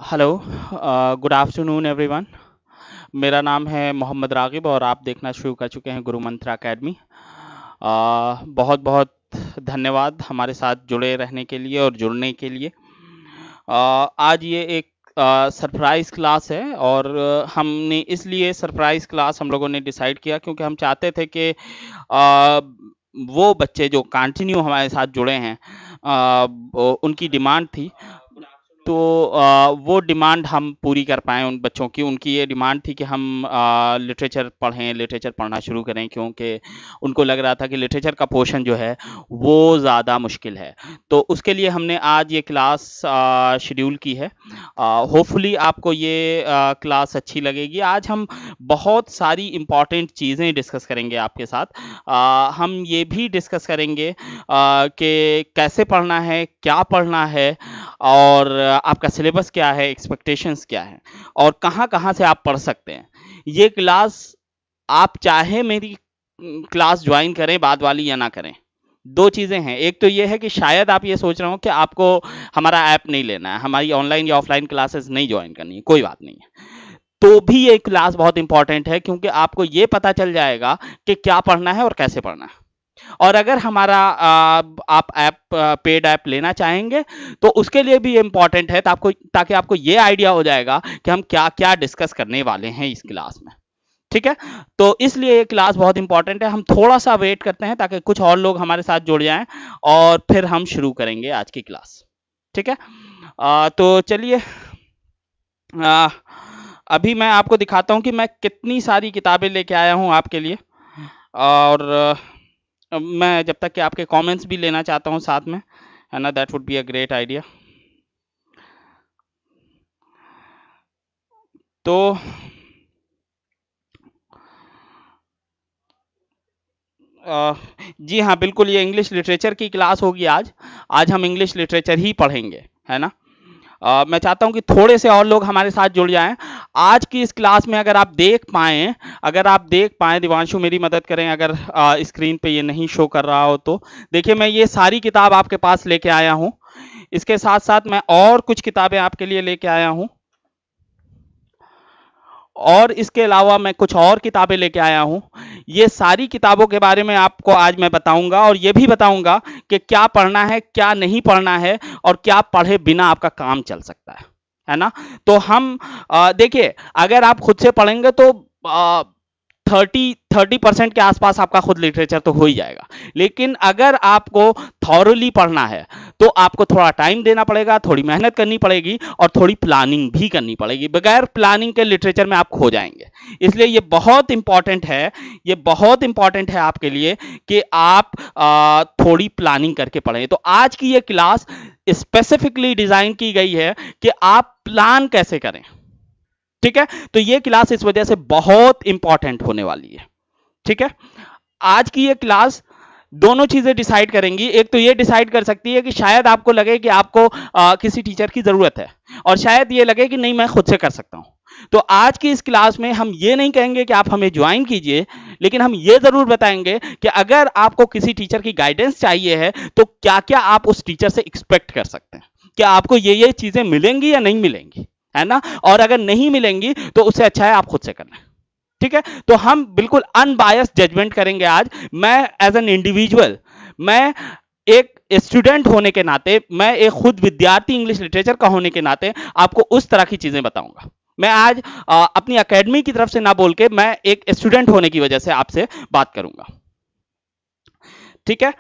Hello, good afternoon everyone. मेरा नाम है मोहम्मद रागिब और आप देखना शुरू कर चुके हैं गुरु मंत्र एकेडमी। बहुत बहुत धन्यवाद हमारे साथ जुड़े रहने के लिए और जुड़ने के लिए। आज ये एक सरप्राइज क्लास है और हमने इसलिए सरप्राइज क्लास हम लोगों ने डिसाइड किया क्योंकि हम चाहते थे कि वो बच्चे जो कंटिन्यू हमारे साथ जुड़े हैं, उनकी डिमांड थी, तो वो डिमांड हम पूरी कर पाएँ उन बच्चों की। उनकी ये डिमांड थी कि हम लिटरेचर पढ़ें, लिटरेचर पढ़ना शुरू करें, क्योंकि उनको लग रहा था कि लिटरेचर का पोर्शन जो है वो ज़्यादा मुश्किल है। तो उसके लिए हमने आज ये क्लास शेड्यूल की है। होपफुली आपको ये क्लास अच्छी लगेगी। आज हम बहुत सारी इम्पॉर्टेंट चीज़ें डिस्कस करेंगे आपके साथ। हम ये भी डिस्कस करेंगे कि कैसे पढ़ना है, क्या पढ़ना है, और आपका सिलेबस क्या है, एक्सपेक्टेशंस क्या है, और कहाँ-कहाँ से आप पढ़ सकते हैं। ये क्लास आप चाहे मेरी क्लास ज्वाइन करें बाद वाली या ना करें, दो चीज़ें हैं। एक तो ये है कि शायद आप ये सोच रहे हो कि आपको हमारा ऐप नहीं लेना है, हमारी ऑनलाइन या ऑफलाइन क्लासेस नहीं ज्वाइन करनी है, कोई बात नहीं है। तो भी ये क्लास बहुत इंपॉर्टेंट है, क्योंकि आपको ये पता चल जाएगा कि क्या पढ़ना है और कैसे पढ़ना है। और अगर हमारा आप ऐप पेड ऐप लेना चाहेंगे तो उसके लिए भी इम्पॉर्टेंट है, ताकि आपको ये आइडिया हो जाएगा कि हम क्या क्या डिस्कस करने वाले हैं इस क्लास में। ठीक है, तो इसलिए ये क्लास बहुत इंपॉर्टेंट है। हम थोड़ा सा वेट करते हैं ताकि कुछ और लोग हमारे साथ जुड़ जाएं और फिर हम शुरू करेंगे आज की क्लास। ठीक है, तो चलिए, अभी मैं आपको दिखाता हूं कि मैं कितनी सारी किताबें लेके आया हूं आपके लिए। और मैं जब तक कि आपके कमेंट्स भी लेना चाहता हूं साथ में, है ना, that would be a great idea. तो जी हाँ, बिल्कुल, ये इंग्लिश लिटरेचर की क्लास होगी आज। आज हम इंग्लिश लिटरेचर ही पढ़ेंगे, है ना। मैं चाहता हूं कि थोड़े से और लोग हमारे साथ जुड़ जाएं आज की इस क्लास में। अगर आप देख पाएँ, दिवांशु मेरी मदद करें, अगर स्क्रीन पे ये नहीं शो कर रहा हो तो। देखिए, मैं ये सारी किताब आपके पास लेके आया हूं। इसके साथ साथ मैं और कुछ किताबें आपके लिए लेके आया हूं, और इसके अलावा मैं कुछ और किताबें लेके आया हूं। ये सारी किताबों के बारे में आपको आज मैं बताऊंगा, और ये भी बताऊंगा कि क्या पढ़ना है, क्या नहीं पढ़ना है, और क्या पढ़े बिना आपका काम चल सकता है ना। तो हम देखिए, अगर आप खुद से पढ़ेंगे तो 30% के आसपास आपका खुद लिटरेचर तो हो ही जाएगा। लेकिन अगर आपको थॉरली पढ़ना है तो आपको थोड़ा टाइम देना पड़ेगा, थोड़ी मेहनत करनी पड़ेगी, और थोड़ी प्लानिंग भी करनी पड़ेगी। बगैर प्लानिंग के लिटरेचर में आप खो जाएंगे। इसलिए ये बहुत इंपॉर्टेंट है, ये बहुत इंपॉर्टेंट है आपके लिए कि आप थोड़ी प्लानिंग करके पढ़ें। तो आज की ये क्लास स्पेसिफिकली डिजाइन की गई है कि आप प्लान कैसे करें। ठीक है, तो ये क्लास इस वजह से बहुत इंपॉर्टेंट होने वाली है। ठीक है, आज की ये क्लास दोनों चीजें डिसाइड करेंगी। एक तो ये डिसाइड कर सकती है कि शायद आपको लगे कि आपको किसी टीचर की जरूरत है, और शायद ये लगे कि नहीं, मैं खुद से कर सकता हूं। तो आज की इस क्लास में हम ये नहीं कहेंगे कि आप हमें ज्वाइन कीजिए, लेकिन हम ये जरूर बताएंगे कि अगर आपको किसी टीचर की गाइडेंस चाहिए है तो क्या क्या आप उस टीचर से एक्सपेक्ट कर सकते हैं, क्या आपको ये चीजें मिलेंगी या नहीं मिलेंगी, है ना। और अगर नहीं मिलेंगी तो उससे अच्छा है आप खुद से कर लें। ठीक है, तो हम बिल्कुल अनबायस जजमेंट करेंगे आज। मैं एज एन इंडिविजुअल, मैं एक स्टूडेंट होने के नाते, मैं एक खुद विद्यार्थी इंग्लिश लिटरेचर का होने के नाते आपको उस तरह की चीजें बताऊंगा। मैं आज अपनी एकेडमी की तरफ से ना बोल के, मैं एक स्टूडेंट होने की वजह से आपसे बात करूंगा। ठीक है,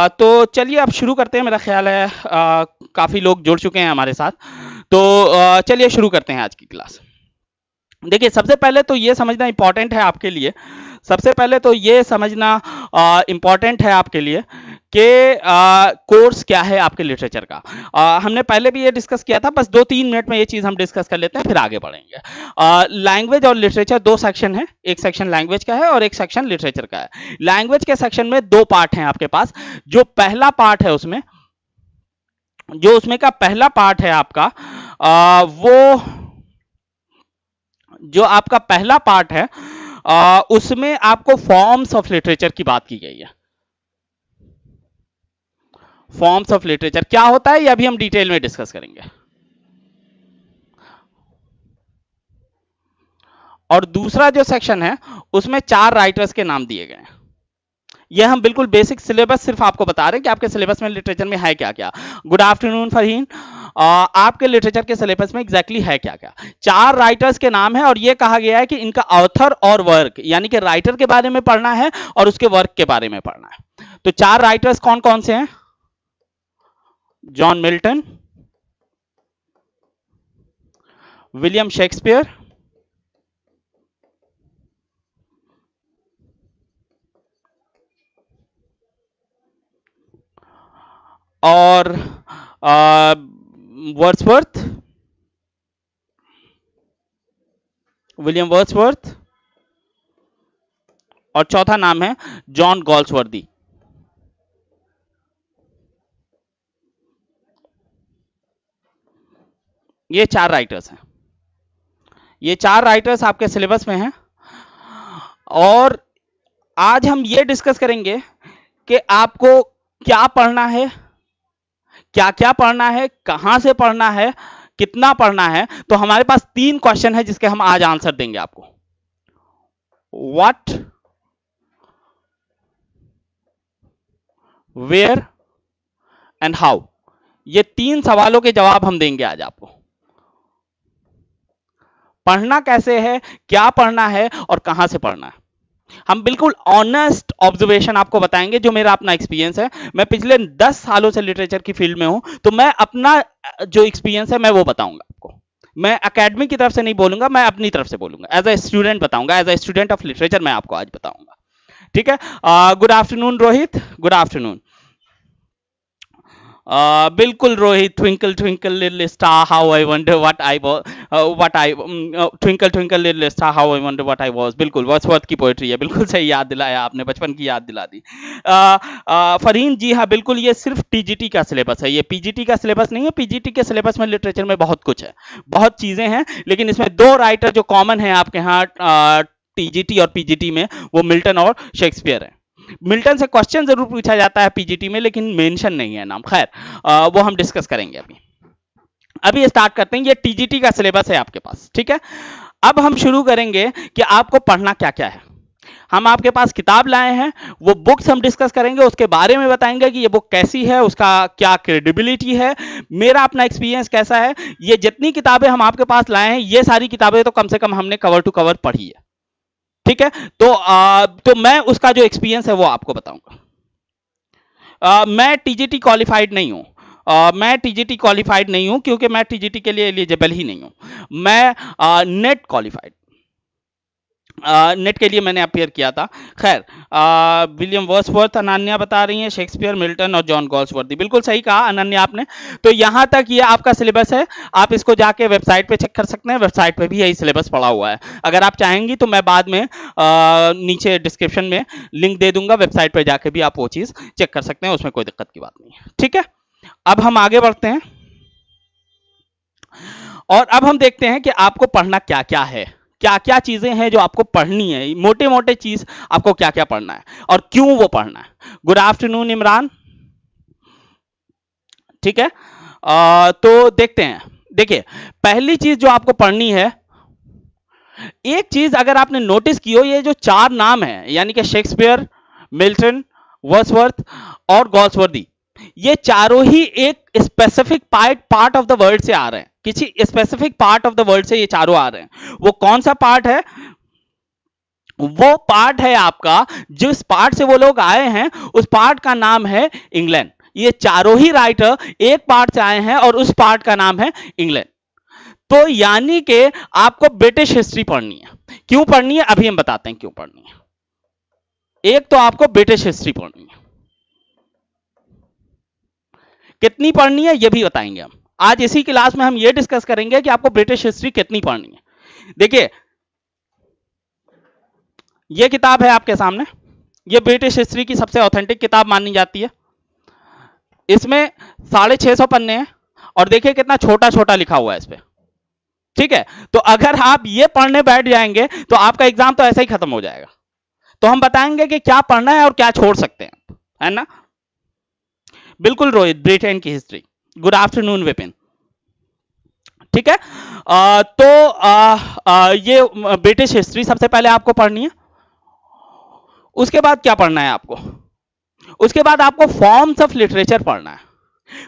तो चलिए अब शुरू करते हैं। मेरा ख्याल है काफी लोग जुड़ चुके हैं हमारे साथ, तो चलिए शुरू करते हैं आज की क्लास। देखिए, सबसे पहले तो ये समझना इंपॉर्टेंट है आपके लिए, सबसे पहले तो ये समझना इंपॉर्टेंट है आपके लिए कि कोर्स क्या है आपके लिटरेचर का। हमने पहले भी ये डिस्कस किया था, बस 2-3 मिनट में ये चीज हम डिस्कस कर लेते हैं, फिर आगे बढ़ेंगे। लैंग्वेज और लिटरेचर दो सेक्शन है, एक सेक्शन लैंग्वेज का है और एक सेक्शन लिटरेचर का है। लैंग्वेज के सेक्शन में दो पार्ट हैं आपके पास। जो पहला पार्ट है उसमें, जो उसमें का पहला पार्ट है आपका, वो जो आपका पहला पार्ट है, उसमें आपको फॉर्म्स ऑफ लिटरेचर की बात की गई है। फॉर्म्स ऑफ लिटरेचर क्या होता है ये अभी हम डिटेल में डिस्कस करेंगे। और दूसरा जो सेक्शन है उसमें 4 राइटर्स के नाम दिए गए हैं। ये हम बिल्कुल बेसिक सिलेबस सिर्फ आपको बता रहे हैं कि आपके सिलेबस में लिटरेचर में है क्या क्या। गुड आफ्टरनून फरहीन, आपके लिटरेचर के सिलेबस में एग्जैक्टली है क्या क्या। 4 राइटर्स के नाम है और ये कहा गया है कि इनका ऑथर और वर्क, यानी कि राइटर के बारे में पढ़ना है और उसके वर्क के बारे में पढ़ना है। तो 4 राइटर्स कौन कौन से हैं? जॉन मिल्टन, विलियम शेक्सपियर, और वर्ड्सवर्थ, विलियम वर्ड्सवर्थ, और चौथा नाम है जॉन गॉल्सवर्दी। ये 4 राइटर्स हैं। ये 4 राइटर्स आपके सिलेबस में हैं और आज हम ये डिस्कस करेंगे कि आपको क्या पढ़ना है, क्या क्या पढ़ना है, कहां से पढ़ना है, कितना पढ़ना है। तो हमारे पास 3 क्वेश्चन है जिसके हम आज आंसर देंगे आपको। What, where and how. ये 3 सवालों के जवाब हम देंगे आज आपको। पढ़ना कैसे है, क्या पढ़ना है और कहां से पढ़ना है। हम बिल्कुल ऑनेस्ट ऑब्जर्वेशन आपको बताएंगे, जो मेरा अपना एक्सपीरियंस है। मैं पिछले 10 सालों से लिटरेचर की फील्ड में हूं, तो मैं अपना जो एक्सपीरियंस है मैं वो बताऊंगा आपको। मैं एकेडमी की तरफ से नहीं बोलूंगा, मैं अपनी तरफ से बोलूंगा। एज ए स्टूडेंट बताऊंगा, as a student of literature मैं आपको आज बताऊंगा। ठीक है। Good afternoon Rohit, good afternoon. बिल्कुल Rohit, twinkle twinkle little star how I wonder what I twinkle twinkle little star how I wonder what I was. बिल्कुल Wordsworth की पोएट्री है, बिल्कुल सही याद दिलाया आपने, बचपन की याद दिला दी। फरहीन जी हाँ बिल्कुल, ये सिर्फ टीजीटी का सिलेबस है, ये पीजीटी का सिलेबस नहीं है। पीजीटी के सिलेबस में लिटरेचर में बहुत कुछ है, बहुत चीजें हैं, लेकिन इसमें 2 राइटर जो कॉमन है आपके यहाँ टीजीटी और पीजीटी में, वो मिल्टन और शेक्सपियर है। मिल्टन से क्वेश्चन जरूर पूछा जाता है पीजीटी में, लेकिन मेंशन नहीं है नाम। खैर वो हम डिस्कस करेंगे अभी। अभी स्टार्ट करते हैं। ये टीजीटी का सिलेबस है आपके पास, ठीक है। अब हम शुरू करेंगे कि आपको पढ़ना क्या क्या है। हम आपके पास किताब लाए हैं, वो बुक्स हम डिस्कस करेंगे, उसके बारे में बताएंगे कि ये बुक कैसी है, उसका क्या क्रेडिबिलिटी है, मेरा अपना एक्सपीरियंस कैसा है। ये जितनी किताबें हम आपके पास लाए हैं, ये सारी किताबें तो कम से कम हमने कवर टू कवर पढ़ी है, ठीक है। तो मैं उसका जो एक्सपीरियंस है वो आपको बताऊंगा। मैं टीजीटी क्वालिफाइड नहीं हूं। मैं टीजीटी क्वालिफाइड नहीं हूं क्योंकि मैं टीजीटी के लिए एलिजिबल ही नहीं हूं। मैं नेट क्वालिफाइड, नेट के लिए मैंने अपियर किया था। खैर विलियम वर्ड्सवर्थ अनन्या बता रही हैं, शेक्सपियर, मिल्टन और जॉन गॉल्सवर्दी। बिल्कुल सही कहा अनन्या आपने। तो यहां तक ये आपका सिलेबस है, आप इसको जाके वेबसाइट पे चेक कर सकते हैं। वेबसाइट पे भी यही सिलेबस पड़ा हुआ है। अगर आप चाहेंगी तो मैं बाद में नीचे डिस्क्रिप्शन में लिंक दे दूंगा, वेबसाइट पर जाके भी आप वो चीज चेक कर सकते हैं, उसमें कोई दिक्कत की बात नहीं है, ठीक है। अब हम आगे बढ़ते हैं और अब हम देखते हैं कि आपको पढ़ना क्या क्या है, क्या क्या चीजें हैं जो आपको पढ़नी है। मोटे मोटे चीज आपको क्या क्या पढ़ना है और क्यों वो पढ़ना है। गुड आफ्टरनून इमरान, ठीक है। तो देखते हैं। देखिए पहली चीज जो आपको पढ़नी है, एक चीज अगर आपने नोटिस की हो, ये जो 4 नाम है यानी कि शेक्सपियर, मिल्टन, वर्ड्सवर्थ और गॉल्सवर्दी, ये चारों ही एक specific part of the world से आ रहे हैं, किसी specific part of the world से ये चारों आ रहे हैं। वो कौन सा पार्ट है? वो पार्ट है आपका, जिस पार्ट से वो लोग आए हैं उस पार्ट का नाम है इंग्लैंड। ये चारों ही राइटर एक पार्ट से आए हैं और उस पार्ट का नाम है इंग्लैंड। तो यानी कि आपको ब्रिटिश हिस्ट्री पढ़नी है। क्यों पढ़नी है अभी हम बताते हैं क्यों पढ़नी है। एक तो आपको ब्रिटिश हिस्ट्री पढ़नी है, कितनी पढ़नी है ये भी बताएंगे हम। आज इसी क्लास में हम ये डिस्कस करेंगे कि आपको ब्रिटिश हिस्ट्री कितनी पढ़नी है। देखिए ये किताब है आपके सामने, ये ब्रिटिश हिस्ट्री की सबसे ऑथेंटिक किताब मानी जाती है। इसमें 650 पन्ने हैं और देखिए कितना छोटा छोटा लिखा हुआ है इस पे, ठीक है। तो अगर आप ये पढ़ने बैठ जाएंगे तो आपका एग्जाम तो ऐसे ही खत्म हो जाएगा। तो हम बताएंगे कि क्या पढ़ना है और क्या छोड़ सकते हैं, है ना। बिल्कुल रोहित, ब्रिटेन की हिस्ट्री। गुड आफ्टरनून विपिन, ठीक है। ये ब्रिटिश हिस्ट्री सबसे पहले आपको पढ़नी है। उसके बाद क्या पढ़ना है आपको? उसके बाद आपको फॉर्म्स ऑफ लिटरेचर पढ़ना है।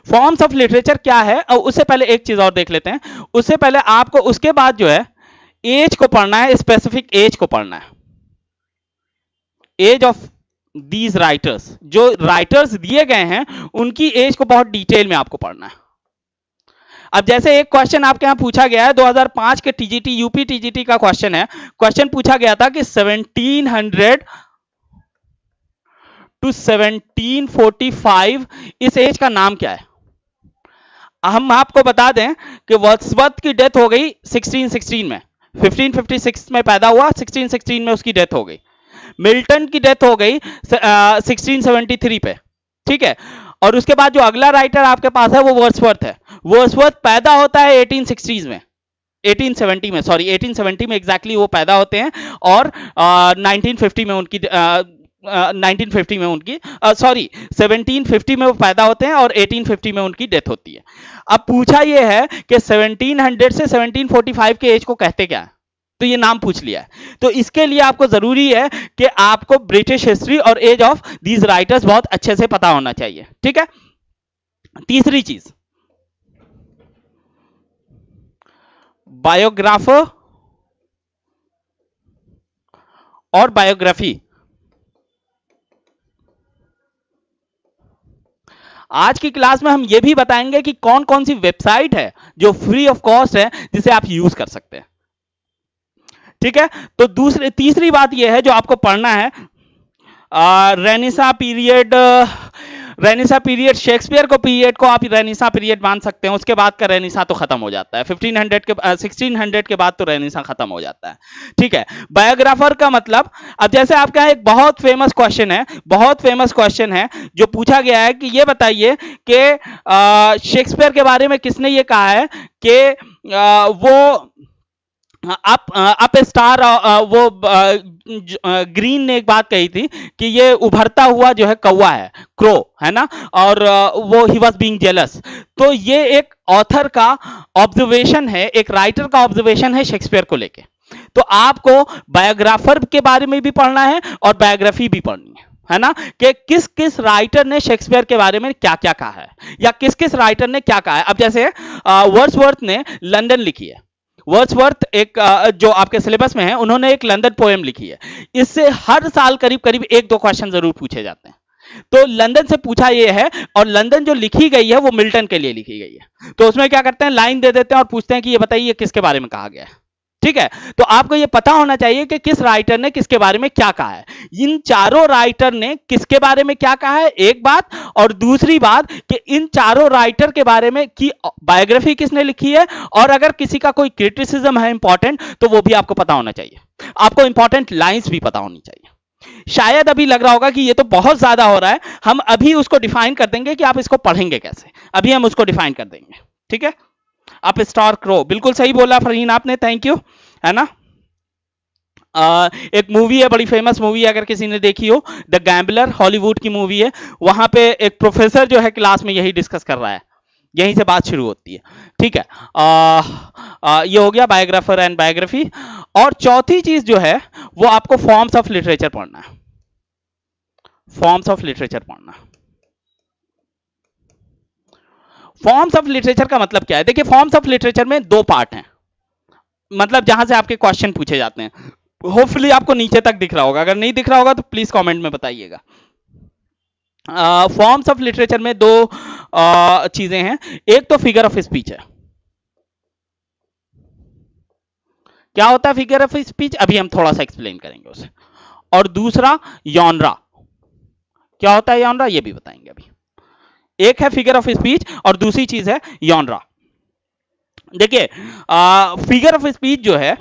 फॉर्म्स ऑफ लिटरेचर क्या है, और उससे पहले एक चीज और देख लेते हैं। उससे पहले आपको उसके बाद जो है एज को पढ़ना है, स्पेसिफिक एज को पढ़ना है, एज ऑफ दीज राइटर्स। जो राइटर्स दिए गए हैं उनकी एज को बहुत डिटेल में आपको पढ़ना है। अब जैसे एक क्वेश्चन आपके यहां पूछा गया है, 2005 के टीजीटी यूपी टीजीटी का क्वेश्चन है। क्वेश्चन पूछा गया था कि 1700 टू 1745 इस एज का नाम क्या है? हम आपको बता दें कि वर्ड्सवर्थ की डेथ हो गई 1616 में, 1556 में पैदा हुआ, 1616 में उसकी डेथ हो गई। मिल्टन की डेथ हो गई 1673 पे, ठीक है। और उसके बाद जो अगला राइटर आपके पास है वो वर्ड्सवर्थ है। वर्ड्सवर्थ पैदा होता है 1860 में, 1870 में, सॉरी 1870 में एग्जैक्टली वो पैदा होते हैं, और 1950 में उनकी 1950 में उनकी सॉरी 1750 में वो पैदा होते हैं और 1850 में उनकी डेथ होती है। अब पूछा ये है कि 1700 से 1745 के एज को कहते क्या है, तो ये नाम पूछ लिया है। तो इसके लिए आपको जरूरी है कि आपको ब्रिटिश हिस्ट्री और एज ऑफ दीज राइटर्स बहुत अच्छे से पता होना चाहिए, ठीक है। तीसरी चीज, बायोग्राफर और बायोग्राफी। आज की क्लास में हम यह भी बताएंगे कि कौन कौन सी वेबसाइट है जो फ्री ऑफ कॉस्ट है जिसे आप यूज कर सकते हैं, ठीक है। तो तीसरी बात यह है जो आपको पढ़ना है, renaissance period. Renaissance period, Shakespeare को पीरियड को आप रेनेसां पीरियड मान सकते हैं। उसके बाद का रेनेसां तो खत्म हो जाता है, 1600 के बाद तो रेनेसां खत्म हो जाता है, ठीक है। बायोग्राफर का मतलब, अब जैसे आपका एक बहुत फेमस क्वेश्चन है, बहुत फेमस क्वेश्चन है जो पूछा गया है कि ये बताइए कि शेक्सपियर के बारे में किसने ये कहा है कि वो अप स्टार, वो ग्रीन ने एक बात कही थी कि ये उभरता हुआ जो है कौवा है, क्रो है ना, और वो ही वॉज बीइंग जेलस। तो ये एक ऑथर का ऑब्जर्वेशन है, एक राइटर का ऑब्जर्वेशन है शेक्सपियर को लेके। तो आपको बायोग्राफर के बारे में भी पढ़ना है और बायोग्राफी भी पढ़नी है ना, कि किस किस राइटर ने शेक्सपियर के बारे में क्या क्या कहा है, या किस किस राइटर ने क्या कहा है। अब जैसे वर्ड्सवर्थ ने लंदन लिखी है, वर्ड्सवर्थ एक जो आपके सिलेबस में है, उन्होंने एक लंदन पोएम लिखी है। इससे हर साल करीब करीब एक दो क्वेश्चन जरूर पूछे जाते हैं। तो लंदन से पूछा ये है, और लंदन जो लिखी गई है वो मिल्टन के लिए लिखी गई है। तो उसमें क्या करते हैं, लाइन दे देते हैं और पूछते हैं कि ये बताइए किसके बारे में कहा गया है, ठीक है। तो आपको ये पता होना चाहिए कि किस राइटर ने किसके बारे में क्या कहा है। इन चारों राइटर ने किसके बारे में क्या कहा है, एक बात, और दूसरी बात कि इन चारों राइटर के बारे में की बायोग्राफी किसने लिखी है, और अगर किसी का कोई क्रिटिसिज्म है इंपॉर्टेंट तो वो भी आपको पता होना चाहिए। आपको इंपॉर्टेंट लाइंस भी पता होनी चाहिए। शायद अभी लग रहा होगा कि ये तो बहुत ज्यादा हो रहा है, हम अभी उसको डिफाइन कर देंगे कि आप इसको पढ़ेंगे कैसे, अभी हम उसको डिफाइन कर देंगे, ठीक है। अप स्टार क्रो, बिल्कुल सही बोला फरहीन आपने, थैंक यू, है ना। एक मूवी है, बड़ी फेमस मूवी है, अगर किसी ने देखी हो, द गैम्बलर, हॉलीवुड की मूवी है। वहां पे एक प्रोफेसर जो है क्लास में यही डिस्कस कर रहा है, यहीं से बात शुरू होती है, ठीक है। ये हो गया बायोग्राफर एंड बायोग्राफी। और चौथी चीज जो है वो आपको फॉर्म्स ऑफ लिटरेचर पढ़ना है, फॉर्म्स ऑफ लिटरेचर पढ़ना। फॉर्म्स ऑफ लिटरेचर का मतलब क्या है? देखिए, फॉर्म्स ऑफ लिटरेचर में दो पार्ट हैं, मतलब जहां से आपके क्वेश्चन पूछे जाते हैं। होपफुली आपको नीचे तक दिख रहा होगा, अगर नहीं दिख रहा होगा तो प्लीज कमेंट में बताइएगा। फॉर्म्स ऑफ लिटरेचर में दो चीजें हैं। एक तो फिगर ऑफ स्पीच है। क्या होता है फिगर ऑफ स्पीच, अभी हम थोड़ा सा एक्सप्लेन करेंगे उसे। और दूसरा यॉनरा, क्या होता है यॉनरा, ये भी बताएंगे अभी। एक है फिगर ऑफ स्पीच और दूसरी चीज है यॉनरा। देखिए, फिगर ऑफ स्पीच जो है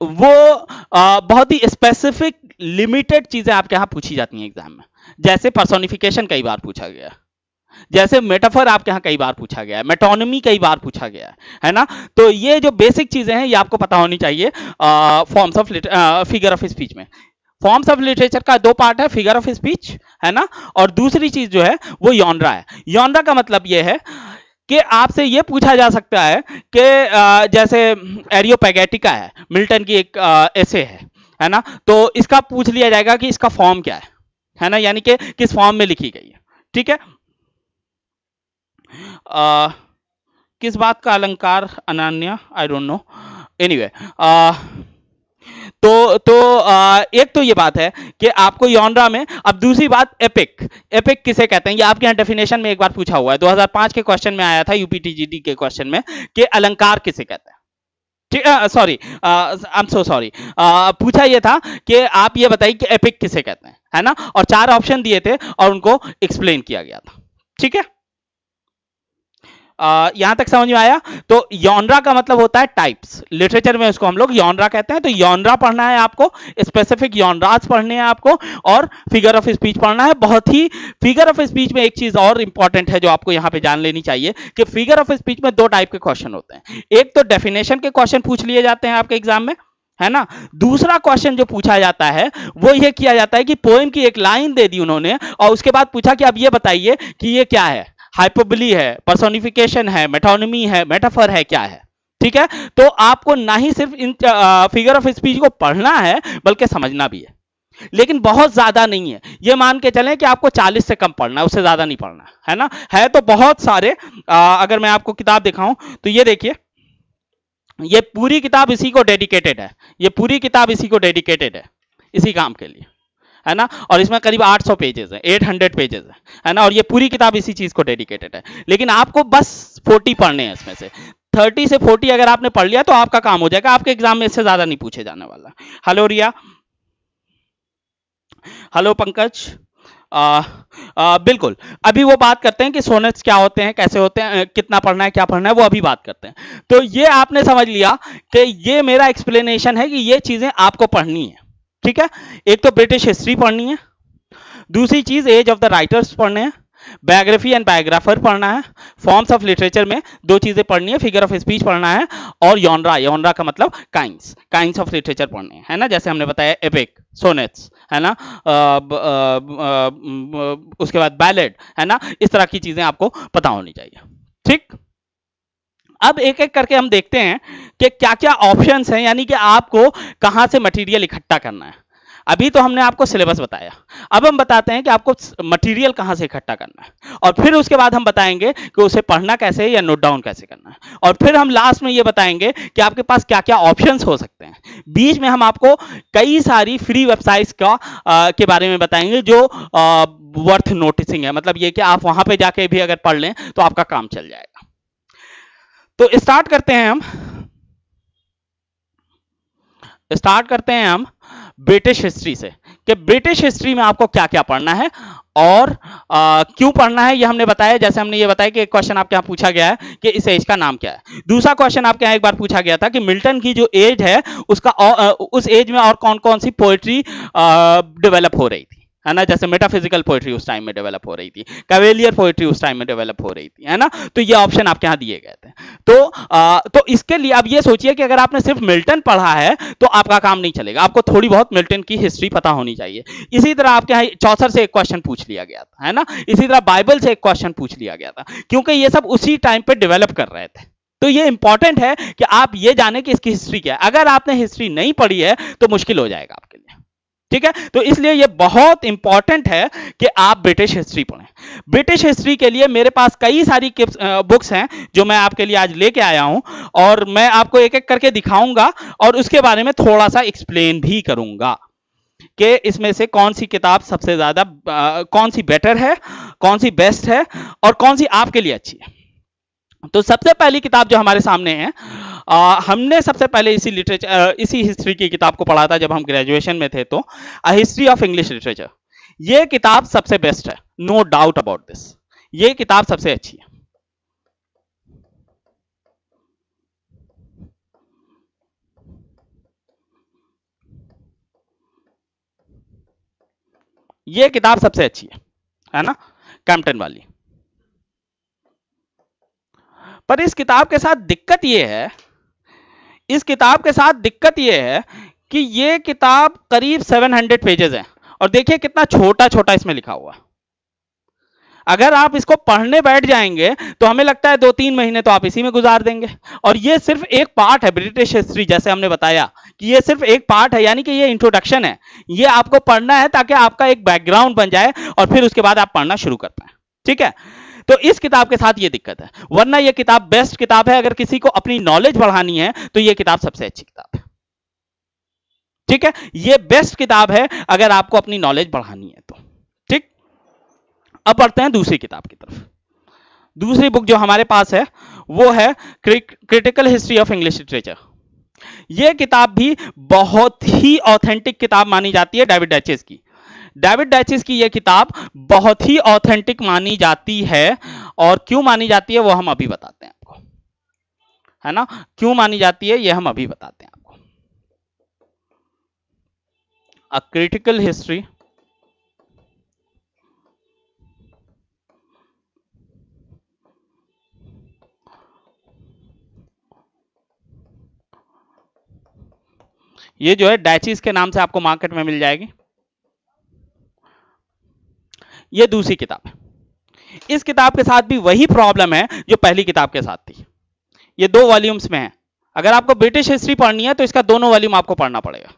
वो बहुत ही स्पेसिफिक लिमिटेड चीजें आपके यहां पूछी जाती हैं एग्जाम में। जैसे पर्सोनिफिकेशन कई बार पूछा गया है, जैसे मेटाफर आपके यहां कई बार पूछा गया है, मेटोनिमी कई बार पूछा गया है ना। तो ये जो बेसिक चीजें हैं ये आपको पता होनी चाहिए forms of figure of speech में। फॉर्म्स ऑफ लिटरेचर का दो पार्ट है, फिगर ऑफ स्पीच है ना, और दूसरी चीज जो है वो यॉनरा है। यॉनरा का मतलब ये है कि आपसे ये पूछा जा सकता है कि जैसे एरियोपैगेटिका है, मिल्टन की एक ऐसे है ना, तो इसका पूछ लिया जाएगा कि इसका फॉर्म क्या है ना, यानी कि किस फॉर्म में लिखी गई है। ठीक है, किस बात का अलंकार अनन्य, आई डोंट नो, एनीवे एक तो ये बात है कि आपको यॉनरा में, अब दूसरी बात एपिक, एपिक किसे कहते हैं, ये आपके यहाँ डेफिनेशन में एक बार पूछा हुआ है, 2005 के क्वेश्चन में आया था, यूपीटीजीडी के क्वेश्चन में, कि अलंकार किसे कहते हैं। ठीक, sorry, I am so sorry, पूछा ये था कि आप ये बताइए कि एपिक किसे कहते हैं, है ना, और 4 ऑप्शन दिए थे और उनको एक्सप्लेन किया गया था। ठीक है, यहां तक समझ में आया। तो यॉनरा का मतलब होता है टाइप्स, लिटरेचर में उसको हम लोग यॉनरा कहते हैं। तो यॉनरा पढ़ना है आपको, स्पेसिफिक यॉनराज पढ़ने हैं आपको, और फिगर ऑफ स्पीच पढ़ना है। बहुत ही, फिगर ऑफ स्पीच में एक चीज और इंपॉर्टेंट है जो आपको यहां पे जान लेनी चाहिए कि फिगर ऑफ स्पीच में 2 टाइप के क्वेश्चन होते हैं। एक तो डेफिनेशन के क्वेश्चन पूछ लिए जाते हैं आपके एग्जाम में, है ना। दूसरा क्वेश्चन जो पूछा जाता है वो ये किया जाता है कि पोएम की एक लाइन दे दी उन्होंने और उसके बाद पूछा कि अब ये बताइए कि ये क्या है, हाइपरबोली है, पर्सोनिफिकेशन है, मेटोनिमी है, मेटाफर है, क्या है। ठीक है, तो आपको ना ही सिर्फ इन फिगर ऑफ स्पीच को पढ़ना है बल्कि समझना भी है, लेकिन बहुत ज्यादा नहीं है। ये मान के चलें कि आपको 40 से कम पढ़ना है, उससे ज्यादा नहीं पढ़ना है ना। है तो बहुत सारे, अगर मैं आपको किताब दिखाऊं तो ये देखिए, ये पूरी किताब इसी को डेडिकेटेड है, ये पूरी किताब इसी को डेडिकेटेड है, इसी काम के लिए, है ना। और इसमें करीब 800 पेजेस है, 800 पेजेस है ना, और ये पूरी किताब इसी चीज को डेडिकेटेड है। लेकिन आपको बस 40 पढ़ने हैं, इसमें से 30 से 40 अगर आपने पढ़ लिया तो आपका काम हो जाएगा, आपके एग्जाम में इससे ज्यादा नहीं पूछे जाने वाला। हेलो रिया, हेलो पंकज, बिल्कुल। अभी वो बात करते हैं कि सोनेट्स क्या होते हैं, कैसे होते हैं, कितना पढ़ना है, क्या पढ़ना है, वो अभी बात करते हैं। तो ये आपने समझ लिया कि ये मेरा एक्सप्लेनेशन है कि ये चीजें आपको पढ़नी है। ठीक है, एक तो ब्रिटिश हिस्ट्री पढ़नी है, दूसरी चीज एज ऑफ द राइटर्स पढ़ने हैं, बायोग्राफी एंड बायोग्राफर पढ़ना है, फॉर्म्स ऑफ लिटरेचर में 2 चीजें पढ़नी है, फिगर ऑफ स्पीच पढ़ना है, और यॉनरा, यॉनरा का मतलब काइंड्स, काइंड्स ऑफ लिटरेचर पढ़ने हैं, है ना। जैसे हमने बताया एपिक, सोनेट्स, है ना, उसके बाद बैलेड, है ना, इस तरह की चीजें आपको पता होनी चाहिए। ठीक, अब एक एक करके हम देखते हैं कि क्या क्या ऑप्शंस हैं, यानी कि आपको कहां से मटेरियल इकट्ठा करना है। अभी तो हमने आपको सिलेबस बताया, अब हम बताते हैं कि आपको मटेरियल कहां से इकट्ठा करना है, और फिर उसके बाद हम बताएंगे कि उसे पढ़ना कैसे है या नोट डाउन कैसे करना है, और फिर हम लास्ट में ये बताएंगे कि आपके पास क्या क्या ऑप्शंस हो सकते हैं। बीच में हम आपको कई सारी फ्री वेबसाइट्स के बारे में बताएंगे जो वर्थ नोटिसिंग है, मतलब ये कि आप वहां पे जाके भी अगर पढ़ लें तो आपका काम चल जाएगा। तो स्टार्ट करते हैं हम ब्रिटिश हिस्ट्री से, कि ब्रिटिश हिस्ट्री में आपको क्या क्या पढ़ना है और क्यों पढ़ना है, ये हमने बताया। जैसे हमने ये बताया कि एक क्वेश्चन आपके यहाँ पूछा गया है कि इस एज का नाम क्या है। दूसरा क्वेश्चन आपके यहाँ एक बार पूछा गया था कि मिल्टन की जो एज है उसका उस एज में और कौन कौन सी पोएट्री डेवलप हो रही थी, है ना। जैसे मेटाफिजिकल पोएट्री उस टाइम में डेवलप हो रही थी, कैवेलियर पोएट्री उस टाइम में डेवलप हो रही थी, है ना। तो ये ऑप्शन आपके यहाँ दिए गए थे। तो इसके लिए आप ये सोचिए कि अगर आपने सिर्फ मिल्टन पढ़ा है तो आपका काम नहीं चलेगा, आपको थोड़ी बहुत मिल्टन की हिस्ट्री पता होनी चाहिए। इसी तरह आपके यहाँ चौसर से एक क्वेश्चन पूछ लिया गया था, है ना। इसी तरह बाइबल से एक क्वेश्चन पूछ लिया गया था, क्योंकि ये सब उसी टाइम पे डेवलप कर रहे थे। तो ये इंपॉर्टेंट है कि आप ये जाने कि इसकी हिस्ट्री क्या है। अगर आपने हिस्ट्री नहीं पढ़ी है तो मुश्किल हो जाएगा आपके लिए। ठीक है, तो इसलिए ये बहुत इंपॉर्टेंट है कि आप ब्रिटिश हिस्ट्री पढ़ें। ब्रिटिश हिस्ट्री के लिए मेरे पास कई सारी बुक्स हैं जो मैं आपके लिए आज लेके आया हूं, और मैं आपको एक एक करके दिखाऊंगा और उसके बारे में थोड़ा सा एक्सप्लेन भी करूंगा कि इसमें से कौन सी किताब सबसे ज्यादा, कौन सी बेटर है, कौन सी बेस्ट है, और कौन सी आपके लिए अच्छी है। तो सबसे पहली किताब जो हमारे सामने है, हमने सबसे पहले इसी लिटरेचर, इसी हिस्ट्री की किताब को पढ़ा था जब हम ग्रेजुएशन में थे, तो a history of English literature. ये किताब सबसे बेस्ट है, नो डाउट अबाउट दिस, ये किताब सबसे अच्छी है। ये किताब सबसे अच्छी है ना, कैम्पटन वाली। पर इस किताब के साथ दिक्कत ये है, इस किताब के साथ दिक्कत ये है कि ये किताब करीब 700 पेजेस है, और देखिए कितना छोटा छोटा इसमें लिखा हुआ। अगर आप इसको पढ़ने बैठ जाएंगे तो हमें लगता है 2-3 महीने तो आप इसी में गुजार देंगे। और ये सिर्फ एक पार्ट है ब्रिटिश हिस्ट्री, जैसे हमने बताया कि ये सिर्फ एक पार्ट है, यानी कि ये इंट्रोडक्शन है। ये आपको पढ़ना है ताकि आपका एक बैकग्राउंड बन जाए और फिर उसके बाद आप पढ़ना शुरू कर पाए। ठीक है, तो इस किताब के साथ ये दिक्कत है, वरना ये किताब बेस्ट किताब है। अगर किसी को अपनी नॉलेज बढ़ानी है तो ये किताब सबसे अच्छी किताब है। ठीक है, ये बेस्ट किताब है अगर आपको अपनी नॉलेज बढ़ानी है तो। ठीक, अब बढ़ते हैं दूसरी किताब की तरफ। दूसरी बुक जो हमारे पास है वो है critical history of English literature. यह किताब भी बहुत ही ऑथेंटिक किताब मानी जाती है डेविड डचेस की। डेविड डचेस की यह किताब बहुत ही ऑथेंटिक मानी जाती है, और क्यों मानी जाती है वो हम अभी बताते हैं आपको, है ना। क्यों मानी जाती है ये हम अभी बताते हैं आपको। अ क्रिटिकल हिस्ट्री ये जो है डैचिस के नाम से आपको मार्केट में मिल जाएगी। ये दूसरी किताब है। इस किताब के साथ भी वही प्रॉब्लम है जो पहली किताब के साथ थी। ये 2 वॉल्यूम्स में है। अगर आपको ब्रिटिश हिस्ट्री पढ़नी है तो इसका दोनों वॉल्यूम आपको पढ़ना पड़ेगा।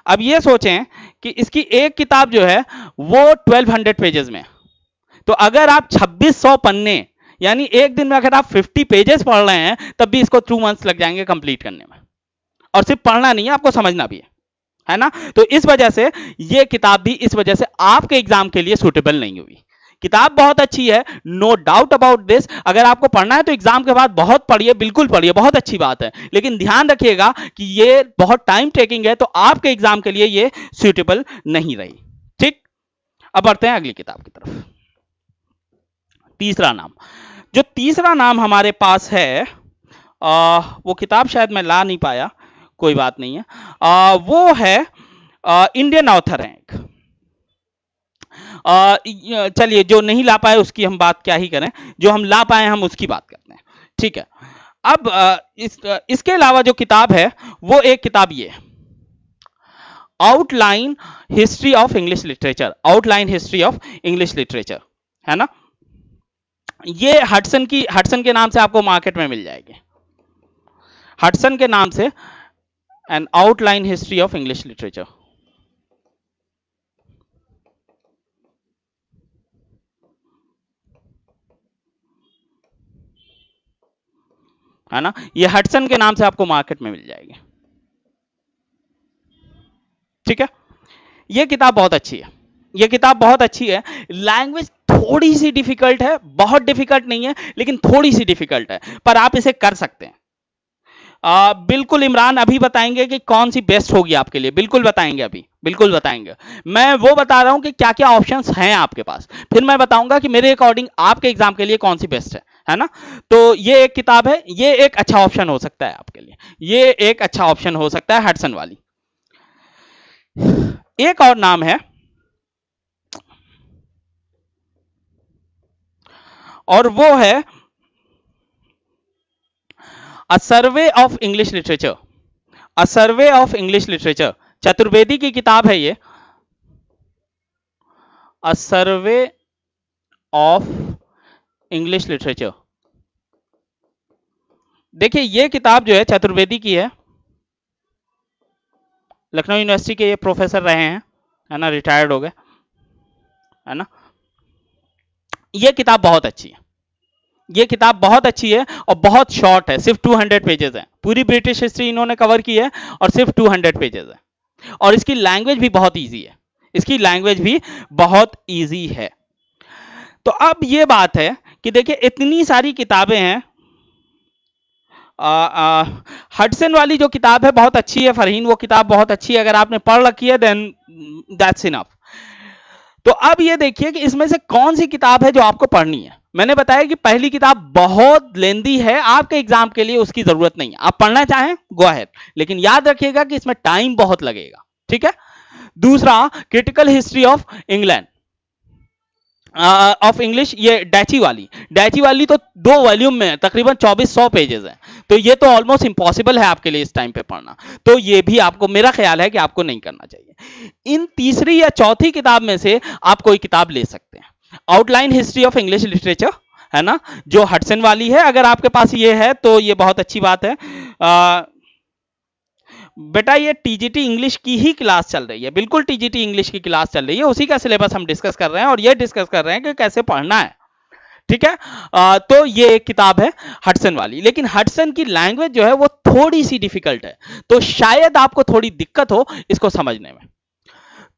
अब ये सोचें कि इसकी एक किताब जो है वो 1200 पेजेस में है, तो अगर आप 2600 पन्ने यानी एक दिन में अगर आप 50 पेजेस पढ़ रहे हैं तब भी इसको 2 मंथ्स लग जाएंगे कंप्लीट करने में। और सिर्फ पढ़ना नहीं है, आपको समझना भी है ना। तो इस वजह से ये किताब भी इस वजह से आपके एग्जाम के लिए सूटेबल नहीं हुई। किताब बहुत अच्छी है, नो डाउट अबाउट दिस। अगर आपको पढ़ना है तो एग्जाम के बाद बहुत पढ़िए, बिल्कुल पढ़िए, बहुत अच्छी बात है। लेकिन ध्यान रखिएगा कि ये बहुत टाइम टेकिंग है, तो आपके एग्जाम के लिए ये सूटेबल नहीं रही। ठीक, अब बढ़ते हैं अगली किताब की तरफ। तीसरा नाम, जो तीसरा नाम हमारे पास है वो किताब शायद मैं ला नहीं पाया, कोई बात नहीं है। वो है इंडियन ऑथर है एक। चलिए, जो नहीं ला पाए उसकी हम बात क्या ही करें, जो हम ला पाए हम उसकी बात करते हैं। ठीक है, अब इसके अलावा जो किताब है वो एक किताब ये outline history of English literature. Outline history of English literature है ना। ये हडसन के नाम से आपको मार्केट में मिल जाएगी। हडसन के नाम से N outline history of English literature. है ना, ये हडसन के नाम से आपको मार्केट में मिल जाएगी। ठीक है, ये किताब बहुत अच्छी है। ये किताब बहुत अच्छी है। लैंग्वेज थोड़ी सी डिफिकल्ट है, बहुत डिफिकल्ट नहीं है लेकिन थोड़ी सी डिफिकल्ट है, पर आप इसे कर सकते हैं। बिल्कुल इमरान अभी बताएंगे कि कौन सी बेस्ट होगी आपके लिए, बिल्कुल बताएंगे, अभी बिल्कुल बताएंगे। मैं वो बता रहा हूं कि क्या क्या ऑप्शंस हैं आपके पास, फिर मैं बताऊंगा कि मेरे अकॉर्डिंग आपके एग्जाम के लिए कौन सी बेस्ट है ना। तो ये एक किताब है, ये एक अच्छा ऑप्शन हो सकता है आपके लिए, ये एक अच्छा ऑप्शन हो सकता है हडसन वाली। एक और नाम है, और वो है a survey of English literature. A survey of English literature Chaturvedi की किताब है ये। A survey of English literature. देखिए, ये किताब जो है चतुर्वेदी की है। लखनऊ यूनिवर्सिटी के ये प्रोफेसर रहे हैं, है ना, रिटायर्ड हो गए, है ना। ये किताब बहुत अच्छी है। ये किताब बहुत अच्छी है और बहुत शॉर्ट है, सिर्फ 200 पेजेस है। पूरी ब्रिटिश हिस्ट्री इन्होंने कवर की है और सिर्फ 200 पेजेस है। और इसकी लैंग्वेज भी बहुत इजी है, इसकी लैंग्वेज भी बहुत इजी है। तो अब ये बात है कि देखिए, इतनी सारी किताबें हैं। हडसन वाली जो किताब है बहुत अच्छी है फरहीन, वो किताब बहुत अच्छी है, अगर आपने पढ़ रखी है देन दैट्स इनफ। तो अब ये देखिए कि इसमें से कौन सी किताब है जो आपको पढ़नी है। मैंने बताया कि पहली किताब बहुत लेंदी है, आपके एग्जाम के लिए उसकी जरूरत नहीं है। आप पढ़ना चाहें गो अहेड, लेकिन याद रखिएगा कि इसमें टाइम बहुत लगेगा। ठीक है, दूसरा critical history of England of English, ये डैची वाली तो 2 वॉल्यूम में तकरीबन 2400 पेजेस हैं, तो ये तो ऑलमोस्ट इम्पॉसिबल है आपके लिए इस टाइम पे पढ़ना। तो ये भी आपको, मेरा ख्याल है कि आपको नहीं करना चाहिए। इन तीसरी या चौथी किताब में से आप कोई किताब ले सकते हैं। Outline history of English literature, है ना, जो हडसन वाली है। अगर आपके पास ये है तो ये बहुत अच्छी बात है। बेटा ये टीजीटी इंग्लिश की ही क्लास चल रही है, बिल्कुल टीजीटी इंग्लिश की क्लास चल रही है, उसी का सिलेबस हम डिस्कस कर रहे हैं और ये डिस्कस कर रहे हैं कि कैसे पढ़ना है, ठीक है। तो ये एक किताब है हडसन वाली, लेकिन हडसन की लैंग्वेज जो है वो थोड़ी सी डिफिकल्ट है, तो शायद आपको थोड़ी दिक्कत हो इसको समझने में।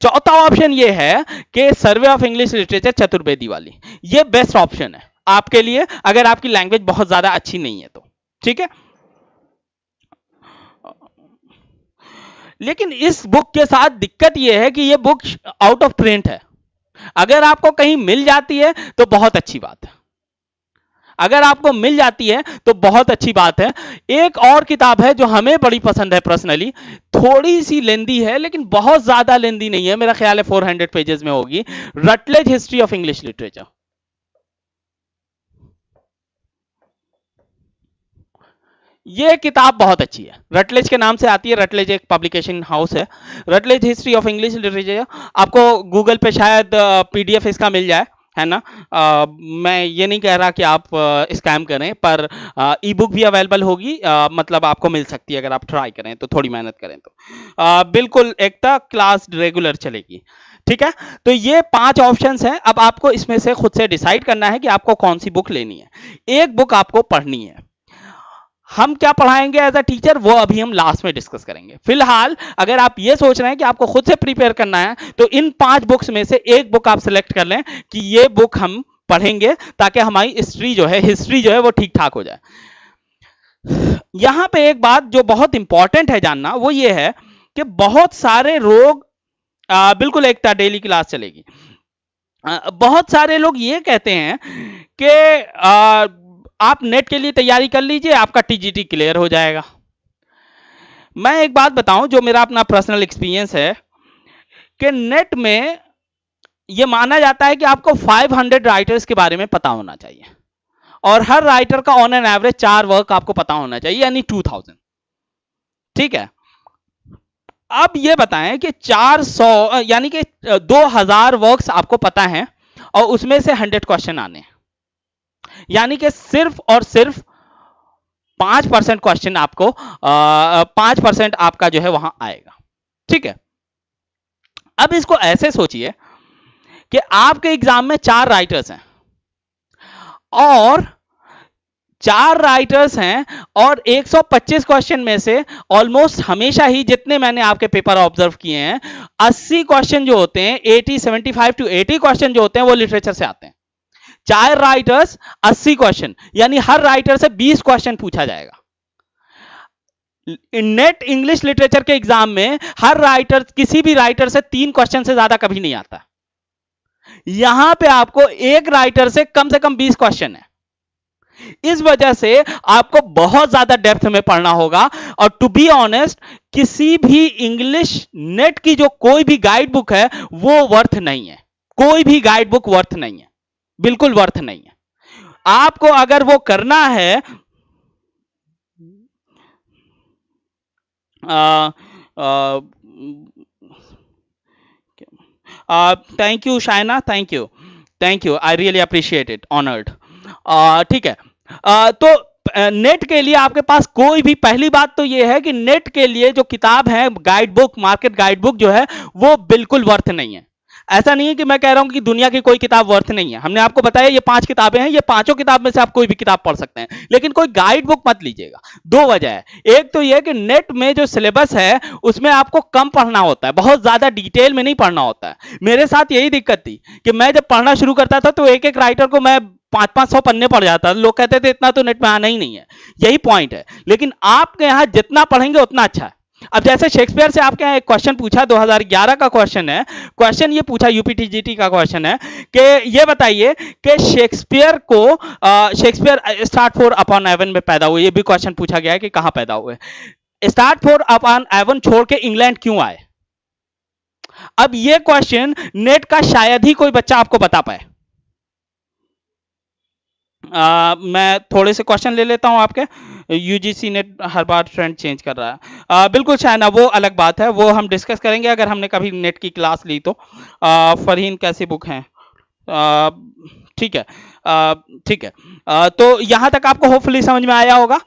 चौथा ऑप्शन ये है कि सर्वे ऑफ इंग्लिश लिटरेचर चतुर्वेदी वाली, ये बेस्ट ऑप्शन है आपके लिए अगर आपकी लैंग्वेज बहुत ज्यादा अच्छी नहीं है तो, ठीक है। लेकिन इस बुक के साथ दिक्कत यह है कि यह बुक आउट ऑफ प्रिंट है। अगर आपको कहीं मिल जाती है तो बहुत अच्छी बात है, अगर आपको मिल जाती है तो बहुत अच्छी बात है। एक और किताब है जो हमें बड़ी पसंद है पर्सनली, थोड़ी सी लेंदी है लेकिन बहुत ज्यादा लेंदी नहीं है, मेरा ख्याल है 400 पेजेस में होगी, Rutledge history of English literature. ये किताब बहुत अच्छी है, रटलेज के नाम से आती है, रटलेज एक पब्लिकेशन हाउस है। Rutledge history of English literature, आपको गूगल पे शायद पीडीएफ इसका मिल जाए, है ना। मैं ये नहीं कह रहा कि आप स्कैम करें, पर ई बुक भी अवेलेबल होगी, मतलब आपको मिल सकती है अगर आप ट्राई करें तो, थोड़ी मेहनत करें तो। बिल्कुल एक क्लास रेगुलर चलेगी, ठीक है। तो ये 5 ऑप्शंस हैं, अब आपको इसमें से खुद से डिसाइड करना है कि आपको कौन सी बुक लेनी है। एक बुक आपको पढ़नी है, हम क्या पढ़ाएंगे एज अ टीचर वो अभी हम लास्ट में डिस्कस करेंगे। फिलहाल अगर आप ये सोच रहे हैं कि आपको खुद से प्रिपेयर करना है तो इन 5 बुक्स में से एक बुक आप सिलेक्ट कर लें कि ये बुक हम पढ़ेंगे, ताकि हमारी हिस्ट्री जो है वो ठीक ठाक हो जाए। यहां पे एक बात जो बहुत इंपॉर्टेंट है जानना, वो ये है कि बहुत सारे लोग, बिल्कुल एक डेली क्लास चलेगी, बहुत सारे लोग ये कहते हैं कि आप नेट के लिए तैयारी कर लीजिए, आपका टीजीटी क्लियर हो जाएगा। मैं एक बात बताऊं जो मेरा अपना पर्सनल एक्सपीरियंस है कि नेट में यह माना जाता है कि आपको 500 राइटर्स के बारे में पता होना चाहिए, और हर राइटर का ऑन एन एवरेज 4 वर्क आपको पता होना चाहिए, यानी 2000, ठीक है। अब ये बताएं कि 400 यानी कि 2000 वर्क्स आपको पता है और उसमें से 100 क्वेश्चन आने हैं, यानी कि सिर्फ और सिर्फ 5% क्वेश्चन आपको 5% आपका जो है वहां आएगा, ठीक है। अब इसको ऐसे सोचिए कि आपके एग्जाम में 4 राइटर्स हैं और 4 राइटर्स हैं और 125 क्वेश्चन में से ऑलमोस्ट हमेशा ही, जितने मैंने आपके पेपर ऑब्जर्व किए हैं, 80 क्वेश्चन जो होते हैं, 75 to 80 क्वेश्चन जो होते हैं वो लिटरेचर से आते हैं। 4 राइटर्स 80 क्वेश्चन, यानी हर राइटर से 20 क्वेश्चन पूछा जाएगा। नेट इंग्लिश लिटरेचर के एग्जाम में हर राइटर, किसी भी राइटर से 3 क्वेश्चन से ज्यादा कभी नहीं आता। यहां पे आपको एक राइटर से कम 20 क्वेश्चन है। इस वजह से आपको बहुत ज्यादा डेप्थ में पढ़ना होगा, और टू बी ऑनेस्ट किसी भी इंग्लिश नेट की जो कोई भी गाइड बुक है वो वर्थ नहीं है, कोई भी गाइड बुक वर्थ नहीं है, बिल्कुल वर्थ नहीं है। आपको अगर वो करना है, thank you Shaina, thank you, I really appreciate it, honoured, ठीक है। तो नेट के लिए आपके पास कोई भी, पहली बात तो ये है कि नेट के लिए जो किताब है guide book, market guide book जो है वो बिल्कुल वर्थ नहीं है। ऐसा नहीं है कि मैं कह रहा हूं कि दुनिया की कोई किताब वर्थ नहीं है, हमने आपको बताया ये 5 किताबें हैं, ये पांचों किताब में से आप कोई भी किताब पढ़ सकते हैं, लेकिन कोई गाइड बुक मत लीजिएगा। 2 वजह है, एक तो यह कि नेट में जो सिलेबस है उसमें आपको कम पढ़ना होता है, बहुत ज्यादा डिटेल में नहीं पढ़ना होता है। मेरे साथ यही दिक्कत थी कि मैं जब पढ़ना शुरू करता था तो एक राइटर को मैं 500 पन्ने पढ़ जाता, लोग कहते थे इतना तो नेट में आना ही नहीं है, यही पॉइंट है। लेकिन आपके यहां जितना पढ़ेंगे उतना अच्छा है। अब जैसे शेक्सपियर से आपके यहाँ एक क्वेश्चन पूछा, 2011 का क्वेश्चन है, क्वेश्चन ये पूछा, यूपीटीजीटी का क्वेश्चन है कि ये बताइए कि Shakespeare Stratford upon Avon में पैदा हुए, ये भी क्वेश्चन पूछा गया है कि कहां पैदा हुए, स्टार्ट फॉर अपॉन एवन छोड़ के इंग्लैंड क्यों आए। अब ये क्वेश्चन नेट का शायद ही कोई बच्चा आपको बता पाए। मैं थोड़े से क्वेश्चन ले लेता हूं आपके, यूजीसी नेट हर बार ट्रेंड चेंज कर रहा है, बिल्कुल शायना, वो अलग बात है, वो हम डिस्कस करेंगे अगर हमने कभी नेट की क्लास ली तो। फरहीन कैसी बुक है, ठीक है, ठीक है। तो यहां तक आपको होपफुली समझ में आया होगा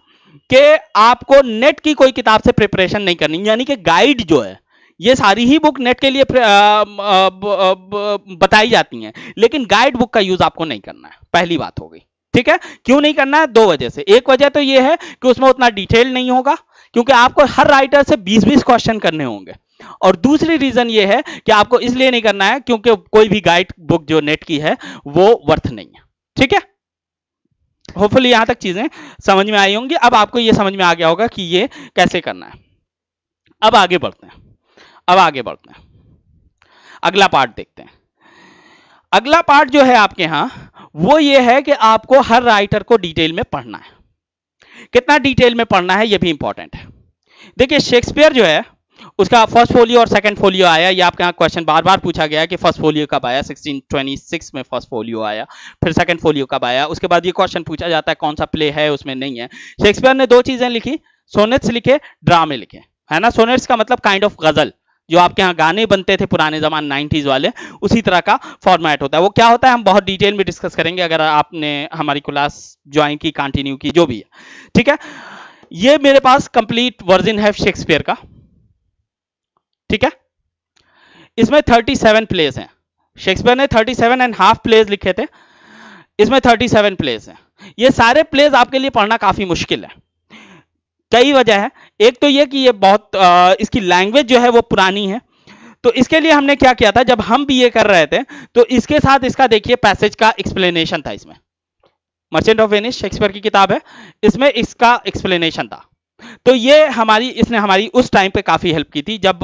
कि आपको नेट की कोई किताब से प्रिपरेशन नहीं करनी, यानी कि गाइड जो है ये सारी ही बुक नेट के लिए बताई जाती हैं, लेकिन गाइड बुक का यूज आपको नहीं करना है, पहली बात हो गई। ठीक है, क्यों नहीं करना है? दो वजह से। एक वजह तो ये है कि उसमें उतना डिटेल नहीं होगा, क्योंकि आपको हर राइटर से 20-20 क्वेश्चन करने होंगे। और दूसरी रीजन ये है कि आपको इसलिए नहीं करना है क्योंकि कोई भी गाइड बुक जो नेट की है वो वर्थ नहीं है। ठीक है, होपफुली यहां तक चीजें समझ में आई होंगी। अब आपको ये समझ में आ गया होगा कि ये कैसे करना है। अब आगे बढ़ते हैं, अगला पार्ट देखते हैं। अगला पार्ट जो है आपके यहां वो ये है कि आपको हर राइटर को डिटेल में पढ़ना है। कितना डिटेल में पढ़ना है ये भी इंपॉर्टेंट है। देखिए, शेक्सपियर जो है उसका फर्स्ट फोलियो और सेकंड फोलियो आया। ये आपके यहाँ क्वेश्चन बार बार पूछा गया कि फर्स्ट फोलियो कब आया, 1626 में फर्स्ट फोलियो आया, फिर सेकंड फोलियो कब आया। उसके बाद ये क्वेश्चन पूछा जाता है कौन सा प्ले है उसमें नहीं है। शेक्सपियर ने दो चीजें लिखी, सोनेट्स लिखे, ड्रामे लिखे, है ना। सोनेट्स का मतलब काइंड ऑफ गजल, जो आपके यहाँ गाने बनते थे पुराने जमाने 90s वाले, उसी तरह का फॉर्मेट होता है। वो क्या होता है हम बहुत डिटेल में डिस्कस करेंगे अगर आपने हमारी क्लास ज्वाइन की, कंटिन्यू की, जो भी है। ठीक है, ये मेरे पास कंप्लीट वर्जन है शेक्सपियर का। ठीक है, इसमें 37 प्लेस हैं। शेक्सपियर ने 37.5 प्लेस लिखे थे, इसमें 37 प्लेस हैं। ये सारे प्लेस आपके लिए पढ़ना काफी मुश्किल है। कई वजह है। एक तो ये कि ये बहुत इसकी लैंग्वेज जो है वो पुरानी है। तो इसके लिए हमने क्या किया था, जब हम बीए कर रहे थे तो इसके साथ इसका देखिए पैसेज का एक्सप्लेनेशन था। इसमें मर्चेंट ऑफ वेनिस शेक्सपियर की किताब है, इसमें इसका एक्सप्लेनेशन था। तो ये इसने हमारी उस टाइम पे काफी हेल्प की थी जब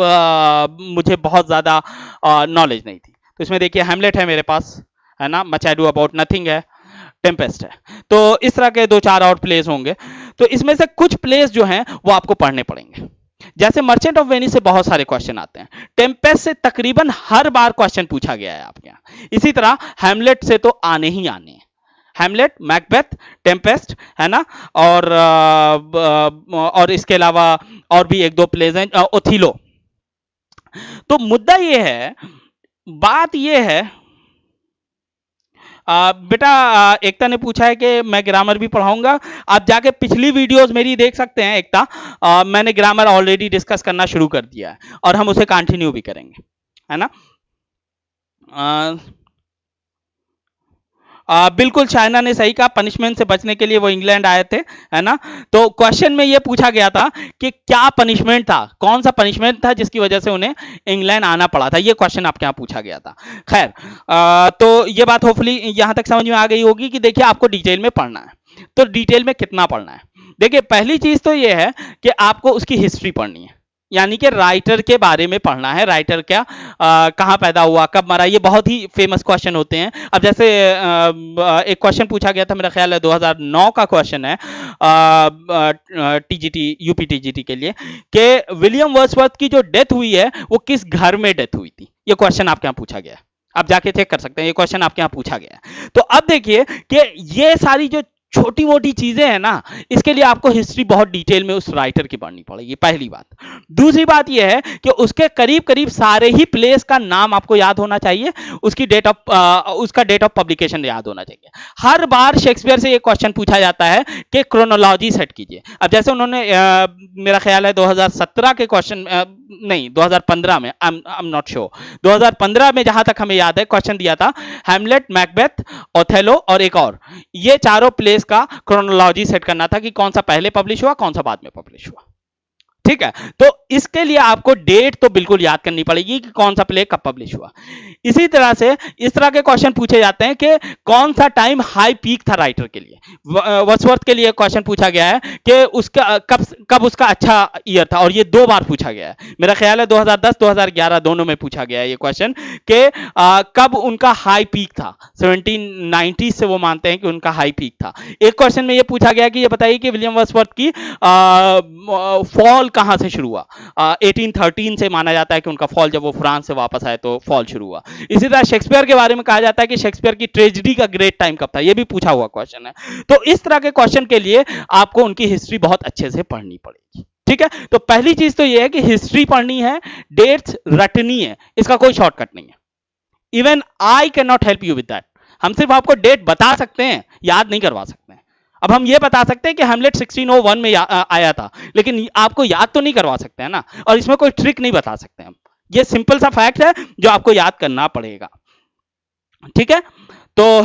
मुझे बहुत ज्यादा नॉलेज नहीं थी। तो इसमें देखिए हैमलेट है मेरे पास, है ना, much I do about nothing है, टेम्पेस्ट है। तो इस तरह के 2-4 और प्लेस होंगे। तो इसमें से कुछ प्लेस जो हैं वो आपको पढ़ने पड़ेंगे। जैसे मर्चेंट ऑफ वेनिस से बहुत सारे क्वेश्चन आते हैं, टेम्पेस्ट से तकरीबन हर बार क्वेश्चन पूछा गया है आपके यहाँ। इसी तरह हैमलेट से तो आने ही आने हैं, हैमलेट, मैकबेथ, टेम्पेस्ट, है ना। और इसके अलावा और भी एक दो प्लेस हैं, ओथिलो। तो मुद्दा ये है, बात ये है, बेटा एकता ने पूछा है कि मैं ग्रामर भी पढ़ाऊंगा। आप जाके पिछली वीडियोस मेरी देख सकते हैं एकता, मैंने ग्रामर ऑलरेडी डिस्कस करना शुरू कर दिया है और हम उसे कंटिन्यू भी करेंगे, है ना। बिल्कुल चाइना ने सही कहा, पनिशमेंट से बचने के लिए वो इंग्लैंड आए थे, है ना। तो क्वेश्चन में ये पूछा गया था कि क्या पनिशमेंट था, कौन सा पनिशमेंट था जिसकी वजह से उन्हें इंग्लैंड आना पड़ा था। ये क्वेश्चन आपके यहाँ पूछा गया था। खैर, तो ये बात होपफुली यहां तक समझ में आ गई होगी कि देखिए आपको डिटेल में पढ़ना है। तो डिटेल में कितना पढ़ना है, देखिए पहली चीज तो ये है कि आपको उसकी हिस्ट्री पढ़नी है, यानी कि राइटर के बारे में पढ़ना है। राइटर क्या, कहाँ पैदा हुआ, कब मरा, ये बहुत ही फेमस क्वेश्चन होते हैं। अब जैसे एक क्वेश्चन पूछा गया था, मेरा ख्याल है 2009 का क्वेश्चन है टीजीटी, यूपी टीजीटी के लिए, कि विलियम वर्ड्सवर्थ की जो डेथ हुई है वो किस घर में डेथ हुई थी। ये क्वेश्चन आपके यहाँ पूछा गया है, आप जाके चेक कर सकते हैं, ये क्वेश्चन आपके यहाँ पूछा गया है। तो अब देखिए कि ये सारी जो छोटी मोटी चीजें हैं ना, इसके लिए आपको हिस्ट्री बहुत डिटेल में उस राइटर की पढ़नी पड़ेगी, पहली बात। दूसरी बात यह है कि उसके करीब करीब सारे ही प्लेस का नाम आपको याद होना चाहिए, उसकी उसका डेट ऑफ पब्लिकेशन याद होना चाहिए। हर बार शेक्सपियर से ये क्वेश्चन पूछा जाता है कि क्रोनोलॉजी सेट कीजिए। अब जैसे उन्होंने मेरा ख्याल है 2017 के क्वेश्चन, नहीं 2015 में, आई एम नॉट श्योर, 2015 में जहां तक हमें याद है क्वेश्चन दिया था, हैमलेट, मैकबेथ, ओथेलो और एक और, ये चारों प्लेस का क्रोनोलॉजी सेट करना था कि कौन सा पहले पब्लिश हुआ, कौन सा बाद में पब्लिश हुआ। ठीक है, तो इसके लिए आपको डेट तो बिल्कुल याद करनी पड़ेगी कि कौन सा प्ले कब पब्लिश हुआ। इसी तरह से इस तरह के क्वेश्चन पूछे जाते हैं कि कौन सा टाइम हाई पीक था राइटर के लिए। वर्ड्सवर्थ के लिए क्वेश्चन पूछा गया है कि उसका कब उसका अच्छा ईयर था, और ये 2 बार पूछा गया है। मेरा ख्याल है 2010 2011 दोनों में पूछा गया है ये क्वेश्चन कि कब उनका हाई पीक था। 1790 से वो मानते हैं कि उनका हाई पीक था। एक क्वेश्चन में ये पूछा गया कि ये बताइए कि विलियम वर्ड्सवर्थ की फॉल कहां से शुरू हुआ। 1813 से माना जाता है कि उनका फॉल, जब वो फ्रांस से वापस आए तो फॉल शुरू हुआ। इसी तरह शेक्सपियर के बारे में कहा जाता है कि शेक्सपियर की ट्रेजेडी का ग्रेट टाइम कब था, यह भी पूछा हुआ क्वेश्चन है। तो इस तरह के क्वेश्चन के लिए आपको उनकी हिस्ट्री बहुत अच्छे से पढ़नी पड़ेगी। ठीक है, तो पहली चीज तो यह है कि हिस्ट्री पढ़नी है, डेट्स रटनी है, इसका कोई शॉर्टकट नहीं है। Even I can not help you with that. हम सिर्फ आपको डेट बता सकते हैं, याद नहीं करवा सकते हैं। अब हम ये बता सकते हैं कि हेमलेट 1601 में आया था, लेकिन आपको याद तो नहीं करवा सकते हैं ना, और इसमें कोई ट्रिक नहीं बता सकते हम। ये सिंपल सा फैक्ट है जो आपको याद करना पड़ेगा, ठीक है। तो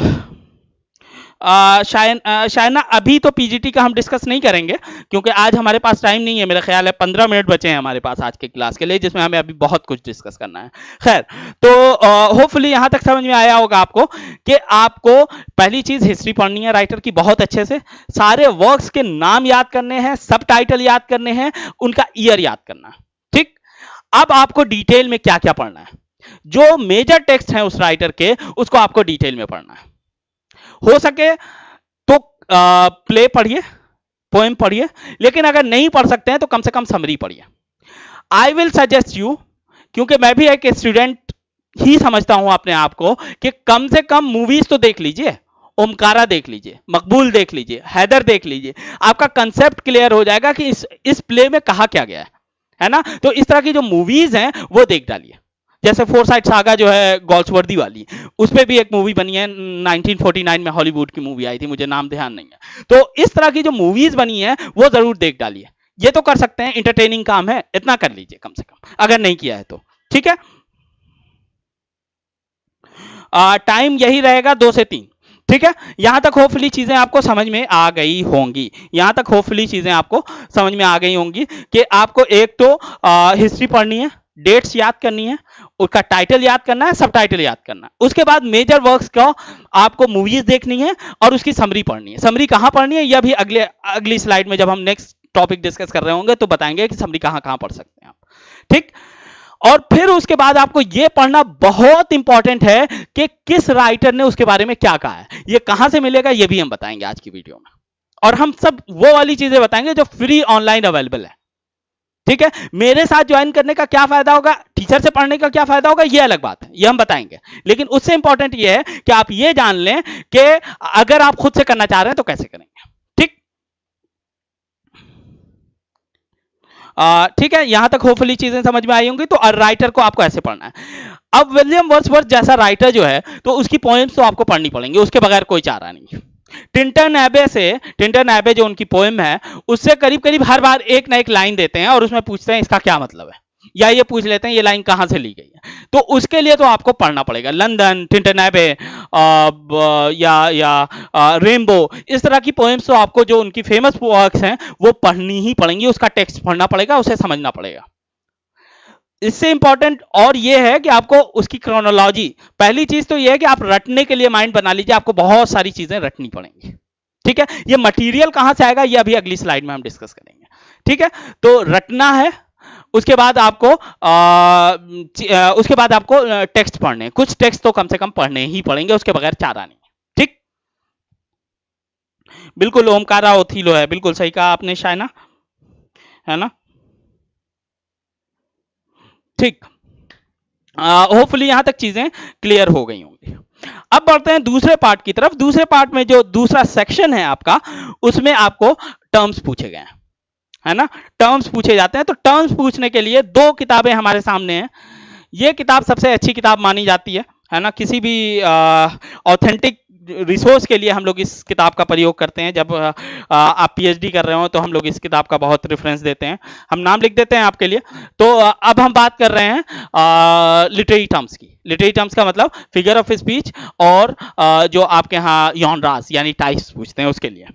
शायना अभी तो पीजीटी का हम डिस्कस नहीं करेंगे, क्योंकि आज हमारे पास टाइम नहीं है। मेरा ख्याल है 15 मिनट बचे हैं हमारे पास आज के क्लास के लिए, जिसमें हमें अभी बहुत कुछ डिस्कस करना है। खैर, तो होपफुली यहां तक समझ में आया होगा आपको कि आपको पहली चीज हिस्ट्री पढ़नी है राइटर की बहुत अच्छे से, सारे वर्क्स के नाम याद करने हैं, सब टाइटल याद करने हैं, उनका ईयर याद करना है, ठीक। अब आपको डिटेल में क्या क्या पढ़ना है, जो मेजर टेक्स्ट है उस राइटर के, उसको आपको डिटेल में पढ़ना है। हो सके तो प्ले पढ़िए, पोएम पढ़िए, लेकिन अगर नहीं पढ़ सकते हैं तो कम से कम समरी पढ़िए। आई विल सजेस्ट यू, क्योंकि मैं भी एक स्टूडेंट ही समझता हूं अपने आप को, कि कम से कम मूवीज तो देख लीजिए। ओमकारा देख लीजिए, मकबूल देख लीजिए, हैदर देख लीजिए, आपका कंसेप्ट क्लियर हो जाएगा कि इस प्ले में कहा क्या गया है ना। तो इस तरह की जो मूवीज हैं वो देख डालिए। जैसे फोरसाइट सागा जो है गॉल्सवर्दी वाली, उस पर भी एक मूवी बनी है 1949 में, हॉलीवुड की मूवी आई थी, मुझे नाम ध्यान नहीं है। तो इस तरह की जो मूवीज बनी है वो जरूर देख डालिए। ये तो कर सकते हैं, इंटरटेनिंग काम है, इतना कर लीजिए कम से कम, अगर नहीं किया है तो, ठीक है। टाइम यही रहेगा 2 से 3, ठीक है। यहां तक होपफुली चीजें आपको समझ में आ गई होंगी, यहां तक होपफुली चीजें आपको समझ में आ गई होंगी कि आपको एक तो हिस्ट्री पढ़नी है, डेट्स याद करनी है, उसका टाइटल याद करना है, सब टाइटल याद करना है। उसके बाद मेजर वर्क्स का आपको मूवीज देखनी है और उसकी समरी पढ़नी है। समरी कहां पढ़नी है यह भी अगली स्लाइड में जब हम नेक्स्ट टॉपिक डिस्कस कर रहे होंगे तो बताएंगे कि समरी कहां कहां पढ़ सकते हैं आप, ठीक। और फिर उसके बाद आपको यह पढ़ना बहुत इंपॉर्टेंट है कि किस राइटर ने उसके बारे में क्या कहा है, यह कहां से मिलेगा यह भी हम बताएंगे आज की वीडियो में। और हम सब वो वाली चीजें बताएंगे जो फ्री ऑनलाइन अवेलेबल है, ठीक है। मेरे साथ ज्वाइन करने का क्या फायदा होगा, टीचर से पढ़ने का क्या फायदा होगा, ये अलग बात है, ये हम बताएंगे। लेकिन उससे इंपॉर्टेंट ये है कि आप ये जान लें कि अगर आप खुद से करना चाह रहे हैं तो कैसे करेंगे, ठीक। ठीक है, यहां तक होपफुली चीजें समझ में आई होंगी। तो राइटर को आपको ऐसे पढ़ना है। अब विलियम वर्ड्सवर्थ जैसा राइटर जो है, तो उसकी पोएम्स तो आपको पढ़नी पड़ेंगी, उसके बगैर कोई चारा नहीं। टिंटन एबे जो उनकी पोएम है, उससे करीब करीब हर बार एक ना एक लाइन देते हैं और उसमें पूछते हैं इसका क्या मतलब है, या ये पूछ लेते हैं ये लाइन कहां से ली गई है। तो उसके लिए तो आपको पढ़ना पड़ेगा लंदन, टिंटन एबे या रेनबो, इस तरह की पोएम्स तो आपको जो उनकी फेमस वर्क्स हैं वो पढ़नी ही पड़ेंगी, उसका टेक्स्ट पढ़ना पड़ेगा, उसे समझना पड़ेगा। इससे इंपॉर्टेंट और ये है कि आपको उसकी क्रोनोलॉजी, पहली चीज तो ये है कि आप रटने के लिए माइंड बना लीजिए, आपको बहुत सारी चीजें रटनी पड़ेंगी, ठीक है। ये मटेरियल कहां से आएगा ये अभी अगली स्लाइड में हम डिस्कस करेंगे, ठीक है। तो रटना है, उसके बाद आपको टेक्स्ट पढ़ने, कुछ टेक्स्ट तो कम से कम पढ़ने ही पड़ेंगे, उसके बगैर चारा नहीं, ठीक। बिल्कुल ओमकारा ओथीलो है, बिल्कुल सही कहा आपने शायना, है ना, ठीक। होपफुली यहां तक चीजें क्लियर हो गई होंगी। अब बढ़ते हैं दूसरे पार्ट की तरफ। दूसरे पार्ट में जो दूसरा सेक्शन है आपका, उसमें आपको टर्म्स पूछे गए हैं, है ना, टर्म्स पूछे जाते हैं। तो टर्म्स पूछने के लिए 2 किताबें हमारे सामने हैं। ये किताब सबसे अच्छी किताब मानी जाती है ना, किसी भी ऑथेंटिक रिसोर्स के लिए हम लोग इस किताब का प्रयोग करते हैं। जब आप पीएचडी कर रहे हो तो हम लोग इस किताब का बहुत रेफरेंस देते हैं, हम नाम लिख देते हैं आपके लिए। तो अब हम बात कर रहे हैं लिटरेरी टर्म्स की। लिटरेरी टर्म्स का मतलब फिगर ऑफ स्पीच और जो आपके यहाँ यॉनरास यानी टाइप्स पूछते हैं उसके लिए।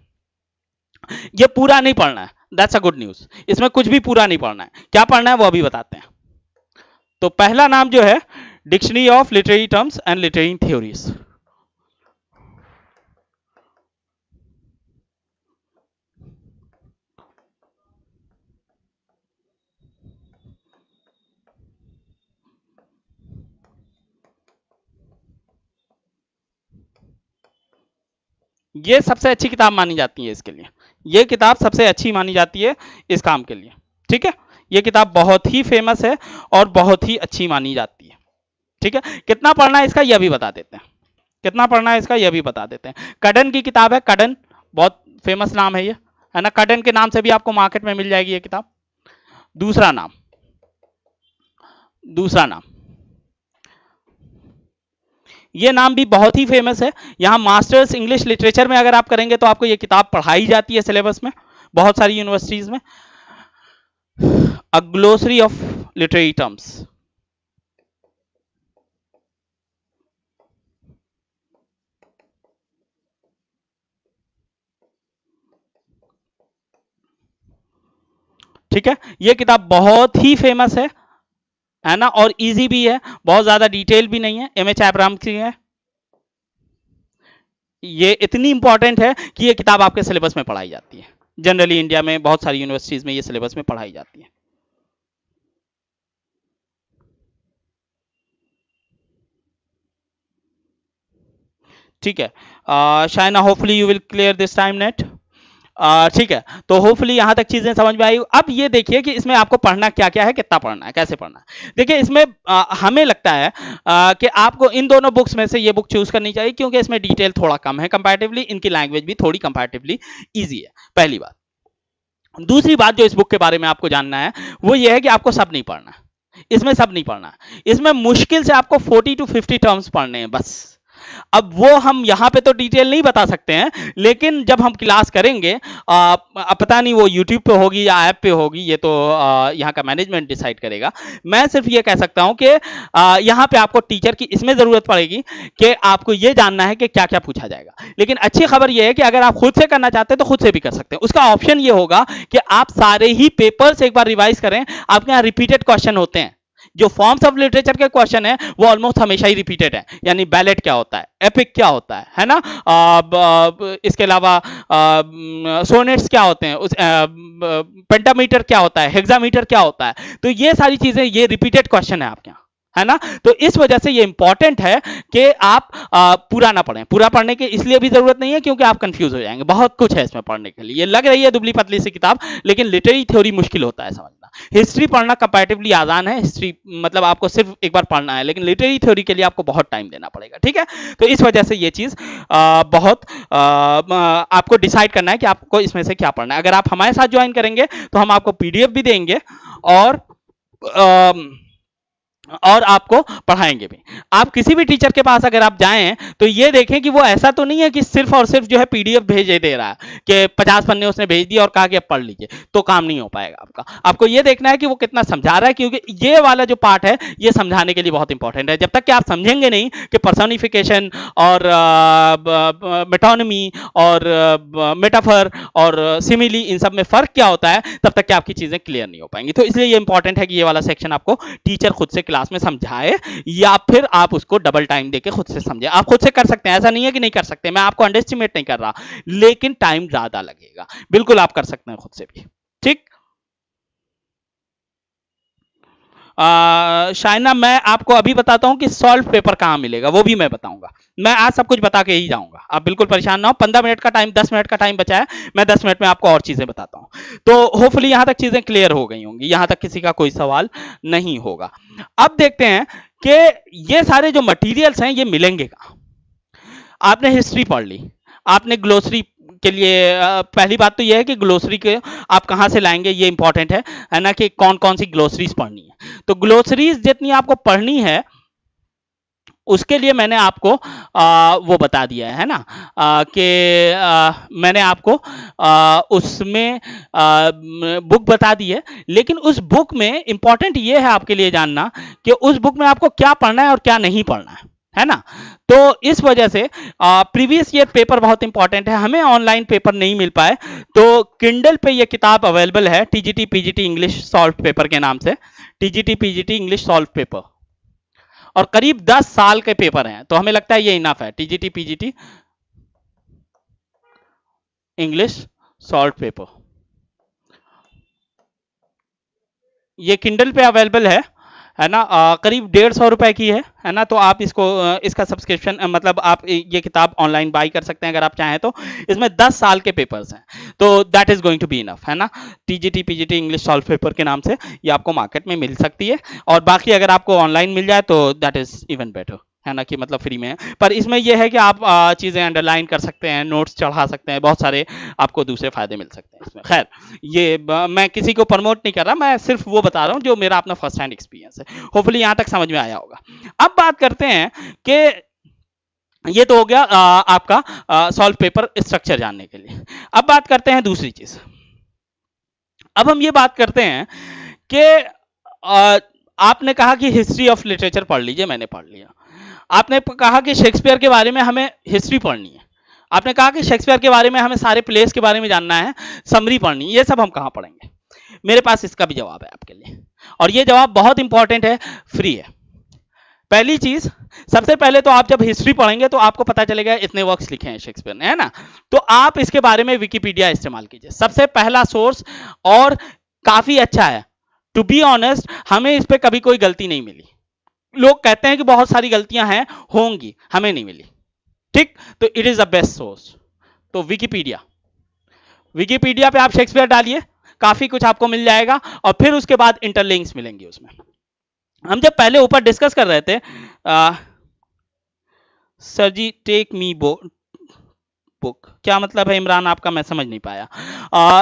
ये पूरा नहीं पढ़ना है, दैट्स अ गुड न्यूज। इसमें कुछ भी पूरा नहीं पढ़ना है, क्या पढ़ना है वो अभी बताते हैं। तो पहला नाम जो है dictionary of literary terms and literary theories. ये सबसे अच्छी किताब मानी जाती है इसके लिए, ये किताब सबसे अच्छी मानी जाती है इस काम के लिए, ठीक है। ये किताब बहुत ही फेमस है और बहुत ही अच्छी मानी जाती है, ठीक है। कितना पढ़ना है इसका यह भी बता देते हैं, कितना पढ़ना है इसका यह भी बता देते हैं। कडन की किताब है, कडन बहुत फेमस नाम है ये, है ना, कडन के नाम से भी आपको मार्केट में मिल जाएगी ये किताब। दूसरा नाम ये नाम भी बहुत ही फेमस है। यहाँ मास्टर्स इंग्लिश लिटरेचर में अगर आप करेंगे तो आपको ये किताब पढ़ाई जाती है सिलेबस में बहुत सारी यूनिवर्सिटीज में। अ ग्लोसरी ऑफ लिटरेरी टर्म्स। ठीक है, ये किताब बहुत ही फेमस है ना, और इजी भी है, बहुत ज्यादा डिटेल भी नहीं है, एम एच एब्राहम की है। ये इतनी इंपॉर्टेंट है कि ये किताब आपके सिलेबस में पढ़ाई जाती है। जनरली इंडिया में बहुत सारी यूनिवर्सिटीज में ये सिलेबस में पढ़ाई जाती है। ठीक है, Shaina hopefully you will clear this time net. ठीक है, तो होपफुली यहां तक चीजें समझ में आई। अब ये देखिए कि इसमें आपको पढ़ना क्या क्या है, कितना पढ़ना है, कैसे पढ़ना है। देखिए इसमें हमें लगता है कि आपको इन दोनों बुक्स में से ये बुक चूज करनी चाहिए, क्योंकि इसमें डिटेल थोड़ा कम है कंपैरेटिवली, इनकी लैंग्वेज भी थोड़ी कंपैरेटिवली इजी है, पहली बात। दूसरी बात जो इस बुक के बारे में आपको जानना है वो ये है कि आपको सब नहीं पढ़ना, इसमें सब नहीं पढ़ना, इसमें मुश्किल से आपको 40 to 50 टर्म्स पढ़ने हैं बस। अब वो हम यहाँ पे तो डिटेल नहीं बता सकते हैं, लेकिन जब हम क्लास करेंगे पता नहीं वो यूट्यूब पे होगी या ऐप पे होगी, ये तो यहाँ का मैनेजमेंट डिसाइड करेगा। मैं सिर्फ ये कह सकता हूँ कि यहाँ पे आपको टीचर की इसमें जरूरत पड़ेगी कि आपको ये जानना है कि क्या क्या पूछा जाएगा। लेकिन अच्छी खबर ये है कि अगर आप खुद से करना चाहते हैं तो खुद से भी कर सकते हैं। उसका ऑप्शन ये होगा कि आप सारे ही पेपर्स एक बार रिवाइज करें। आपके यहाँ रिपीटेड क्वेश्चन होते हैं, जो फॉर्म्स ऑफ लिटरेचर के क्वेश्चन है वो ऑलमोस्ट हमेशा ही रिपीटेड है, यानी बैलेट क्या होता है, एपिक क्या होता है ना, इसके अलावा सोनेट्स क्या होते हैं, उस पेंटामीटर क्या होता है, हेक्सामीटर क्या होता है, तो ये सारी चीजें ये रिपीटेड क्वेश्चन है आपके यहाँ, है ना। तो इस वजह से ये इंपॉर्टेंट है कि आप पूरा ना पढ़ें। पूरा पढ़ने की इसलिए भी जरूरत नहीं है क्योंकि आप कंफ्यूज हो जाएंगे, बहुत कुछ है इसमें पढ़ने के लिए। ये लग रही है दुबली पतली सी किताब, लेकिन लिटरेरी थ्योरी मुश्किल होता है समझना। हिस्ट्री पढ़ना कंपैरेटिवली आसान है, हिस्ट्री मतलब आपको सिर्फ एक बार पढ़ना है, लेकिन लिटरेरी थ्योरी के लिए आपको बहुत टाइम देना पड़ेगा। ठीक है, तो इस वजह से ये चीज बहुत आपको डिसाइड करना है कि आपको इसमें से क्या पढ़ना है। अगर आप हमारे साथ ज्वाइन करेंगे तो हम आपको पीडीएफ भी देंगे और आपको पढ़ाएंगे भी। आप किसी भी टीचर के पास अगर आप जाएं तो ये देखें कि वो ऐसा तो नहीं है कि सिर्फ और सिर्फ जो है पीडीएफ भेज दे रहा है कि 50 पन्ने उसने भेज दिया और कहा कि अब पढ़ लीजिए, तो काम नहीं हो पाएगा आपका। आपको ये देखना है कि वो कितना समझा रहा है, क्योंकि ये वाला जो पार्ट है ये समझाने के लिए बहुत इंपॉर्टेंट है। जब तक कि आप समझेंगे नहीं कि पर्सोनिफिकेशन और मेटोनिमी और मेटाफर और सिमिली इन सब में फर्क क्या होता है, तब तक कि आपकी चीजें क्लियर नहीं हो पाएंगी। तो इसलिए ये इंपॉर्टेंट है कि ये वाला सेक्शन आपको टीचर खुद से क्लास में समझाए, या फिर आप उसको डबल टाइम देके खुद से समझे। आप खुद से कर सकते हैं, ऐसा नहीं है कि नहीं कर सकते, मैं आपको अंडरएस्टिमेट नहीं कर रहा, लेकिन टाइम ज्यादा लगेगा। बिल्कुल आप कर सकते हैं खुद से भी। ठीक, शाइना मैं आपको अभी बताता हूं कि सॉल्व पेपर कहां मिलेगा, वो भी मैं बताऊंगा। मैं आज सब कुछ बता के ही जाऊंगा, आप बिल्कुल परेशान ना हो। 15 मिनट का टाइम, 10 मिनट का टाइम बचा है, मैं 10 मिनट में आपको और चीजें बताता हूं। तो होपफुली यहां तक चीजें क्लियर हो गई होंगी, यहां तक किसी का कोई सवाल नहीं होगा। अब देखते हैं कि ये सारे जो मटीरियल्स हैं ये मिलेंगे कहां। आपने हिस्ट्री पढ़ ली, आपने ग्लोसरी के लिए पहली बात तो यह है कि ग्लोसरी के आप कहां से लाएंगे, ये इंपॉर्टेंट है ना, कि कौन कौन सी ग्लोसरीज पढ़नी है। तो ग्लोसरीज जितनी आपको पढ़नी है उसके लिए मैंने आपको वो बता दिया है ना, कि मैंने आपको उसमें बुक बता दी है। लेकिन उस बुक में इंपॉर्टेंट ये है आपके लिए जानना कि उस बुक में आपको क्या पढ़ना है और क्या नहीं पढ़ना है ना। तो इस वजह से प्रीवियस ईयर पेपर बहुत इंपॉर्टेंट है। हमें ऑनलाइन पेपर नहीं मिल पाए तो किंडल पे ये किताब अवेलेबल है, TGT PGT English solve paper के नाम से, TGT PGT English solve paper, और करीब 10 साल के पेपर हैं। तो हमें लगता है ये इनफ है, TGT PGT English solve paper. ये किंडल पे अवेलेबल है ना, करीब 150 रुपए की है ना। तो आप इसको इसका सब्सक्रिप्शन मतलब आप ये किताब ऑनलाइन बाई कर सकते हैं अगर आप चाहें तो। इसमें 10 साल के पेपर्स हैं, तो that is going to be enough, है ना। TGT PGT English solve paper के नाम से ये आपको मार्केट में मिल सकती है, और बाकी अगर आपको ऑनलाइन मिल जाए तो दैट इज इवन बेटर, है ना, कि मतलब फ्री में है। पर इसमें यह है कि आप चीज़ें अंडरलाइन कर सकते हैं, नोट्स चढ़ा सकते हैं, बहुत सारे आपको दूसरे फायदे मिल सकते हैं इसमें। खैर, ये मैं किसी को प्रमोट नहीं कर रहा, मैं सिर्फ वो बता रहा हूँ जो मेरा अपना फर्स्ट हैंड एक्सपीरियंस है। होपफुली यहाँ तक समझ में आया होगा। अब बात करते हैं कि ये तो हो गया आपका सॉल्व पेपर स्ट्रक्चर जानने के लिए। अब बात करते हैं दूसरी चीज। अब हम ये बात करते हैं कि आपने कहा कि हिस्ट्री ऑफ लिटरेचर पढ़ लीजिए, मैंने पढ़ लिया। आपने कहा कि शेक्सपियर के बारे में हमें हिस्ट्री पढ़नी है, आपने कहा कि शेक्सपियर के बारे में हमें सारे प्लेस के बारे में जानना है, समरी पढ़नी है, ये सब हम कहाँ पढ़ेंगे? मेरे पास इसका भी जवाब है आपके लिए, और ये जवाब बहुत इंपॉर्टेंट है, फ्री है। पहली चीज, सबसे पहले तो आप जब हिस्ट्री पढ़ेंगे तो आपको पता चलेगा इतने वर्क्स लिखे हैं शेक्सपियर ने, है ना, तो आप इसके बारे में विकिपीडिया इस्तेमाल कीजिए, सबसे पहला सोर्स, और काफी अच्छा है। टू बी ऑनेस्ट, हमें इस पे कभी कोई गलती नहीं मिली। लोग कहते हैं कि बहुत सारी गलतियां हैं, होंगी, हमें नहीं मिली, ठीक, तो it is the best source. तो विकिपीडिया, विकिपीडिया पे आप शेक्सपियर डालिए, काफी कुछ आपको मिल जाएगा, और फिर उसके बाद इंटरलिंक्स मिलेंगे उसमें। हम जब पहले ऊपर डिस्कस कर रहे थे, सर जी टेक मी बुक क्या मतलब है इमरान आपका, मैं समझ नहीं पाया।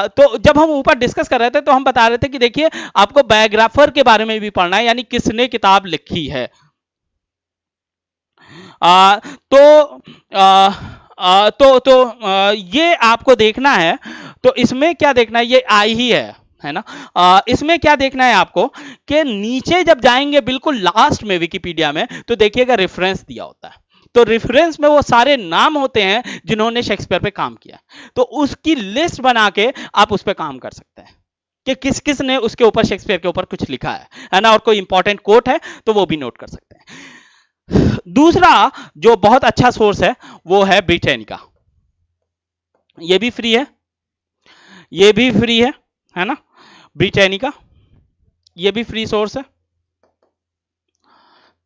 तो जब हम ऊपर डिस्कस कर रहे थे तो हम बता रहे थे कि देखिए आपको बायोग्राफर के बारे में भी पढ़ना है, यानी किसने किताब लिखी है। ये आपको देखना है। तो इसमें क्या देखना है, ये आई ही है ना। इसमें क्या देखना है आपको कि नीचे जब जाएंगे बिल्कुल लास्ट में विकिपीडिया में, तो देखिएगा रेफरेंस दिया होता है। तो रेफरेंस में वो सारे नाम होते हैं जिन्होंने शेक्सपियर पे काम किया, तो उसकी लिस्ट बना के आप उस पर काम कर सकते हैं कि किस किस ने उसके ऊपर, शेक्सपियर के ऊपर कुछ लिखा है ना, और कोई इंपॉर्टेंट कोट है तो वो भी नोट कर सकते हैं। दूसरा जो बहुत अच्छा सोर्स है वो है ब्रिटेनिका। ये भी फ्री है, ये भी फ्री है ना, ब्रिटेनिका, ये भी फ्री सोर्स है।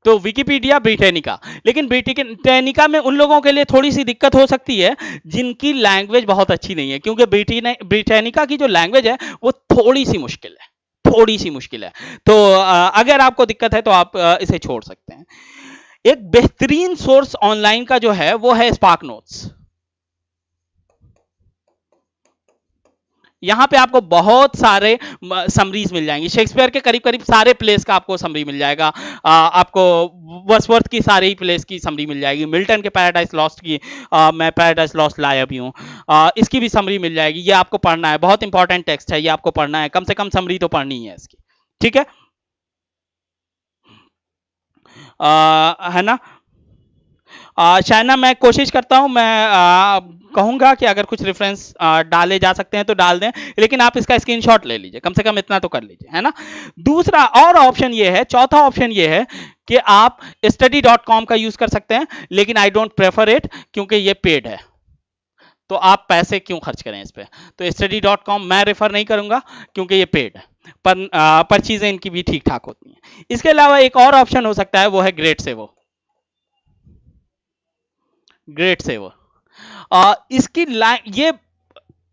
तो विकिपीडिया, ब्रिटेनिका। लेकिन ब्रिटेनिका में उन लोगों के लिए थोड़ी सी दिक्कत हो सकती है जिनकी लैंग्वेज बहुत अच्छी नहीं है, क्योंकि ब्रिटेनिका की जो लैंग्वेज है वो थोड़ी सी मुश्किल है, थोड़ी सी मुश्किल है। तो अगर आपको दिक्कत है तो आप इसे छोड़ सकते हैं। एक बेहतरीन सोर्स ऑनलाइन का जो है वो है स्पार्क नोट्स। यहां पे आपको बहुत सारे समरीज मिल जाएंगी, शेक्सपियर के करीब करीब सारे प्लेस का आपको समरी मिल जाएगा। आपको वर्सवर्थ की सारी प्लेस की समरी मिल जाएगी, मिल्टन के पैराडाइज लॉस्ट की, मैं पैराडाइज लॉस्ट लाया भी हूँ, इसकी भी समरी मिल जाएगी। ये आपको पढ़ना है, बहुत इंपॉर्टेंट टेक्स्ट है, ये आपको पढ़ना है, कम से कम समरी तो पढ़नी है इसकी, ठीक है ना। शायना मैं कोशिश करता हूं, मैं कहूंगा कि अगर कुछ रेफरेंस डाले जा सकते हैं तो डाल दें, लेकिन आप इसका स्क्रीनशॉट ले लीजिए, कम से कम इतना तो कर लीजिए, है ना। दूसरा और ऑप्शन ये है, चौथा ऑप्शन ये है कि आप study.com का यूज कर सकते हैं, लेकिन आई डोंट प्रेफर इट क्योंकि ये पेड है, तो आप पैसे क्यों खर्च करें इस पे। तो study.com मैं रेफर नहीं करूंगा क्योंकि ये पेड है, पर चीजें इनकी भी ठीक ठाक होती हैं। इसके अलावा एक और ऑप्शन हो सकता है, वो है ग्रेट सेवो, ग्रेट सेवर। इसकी ये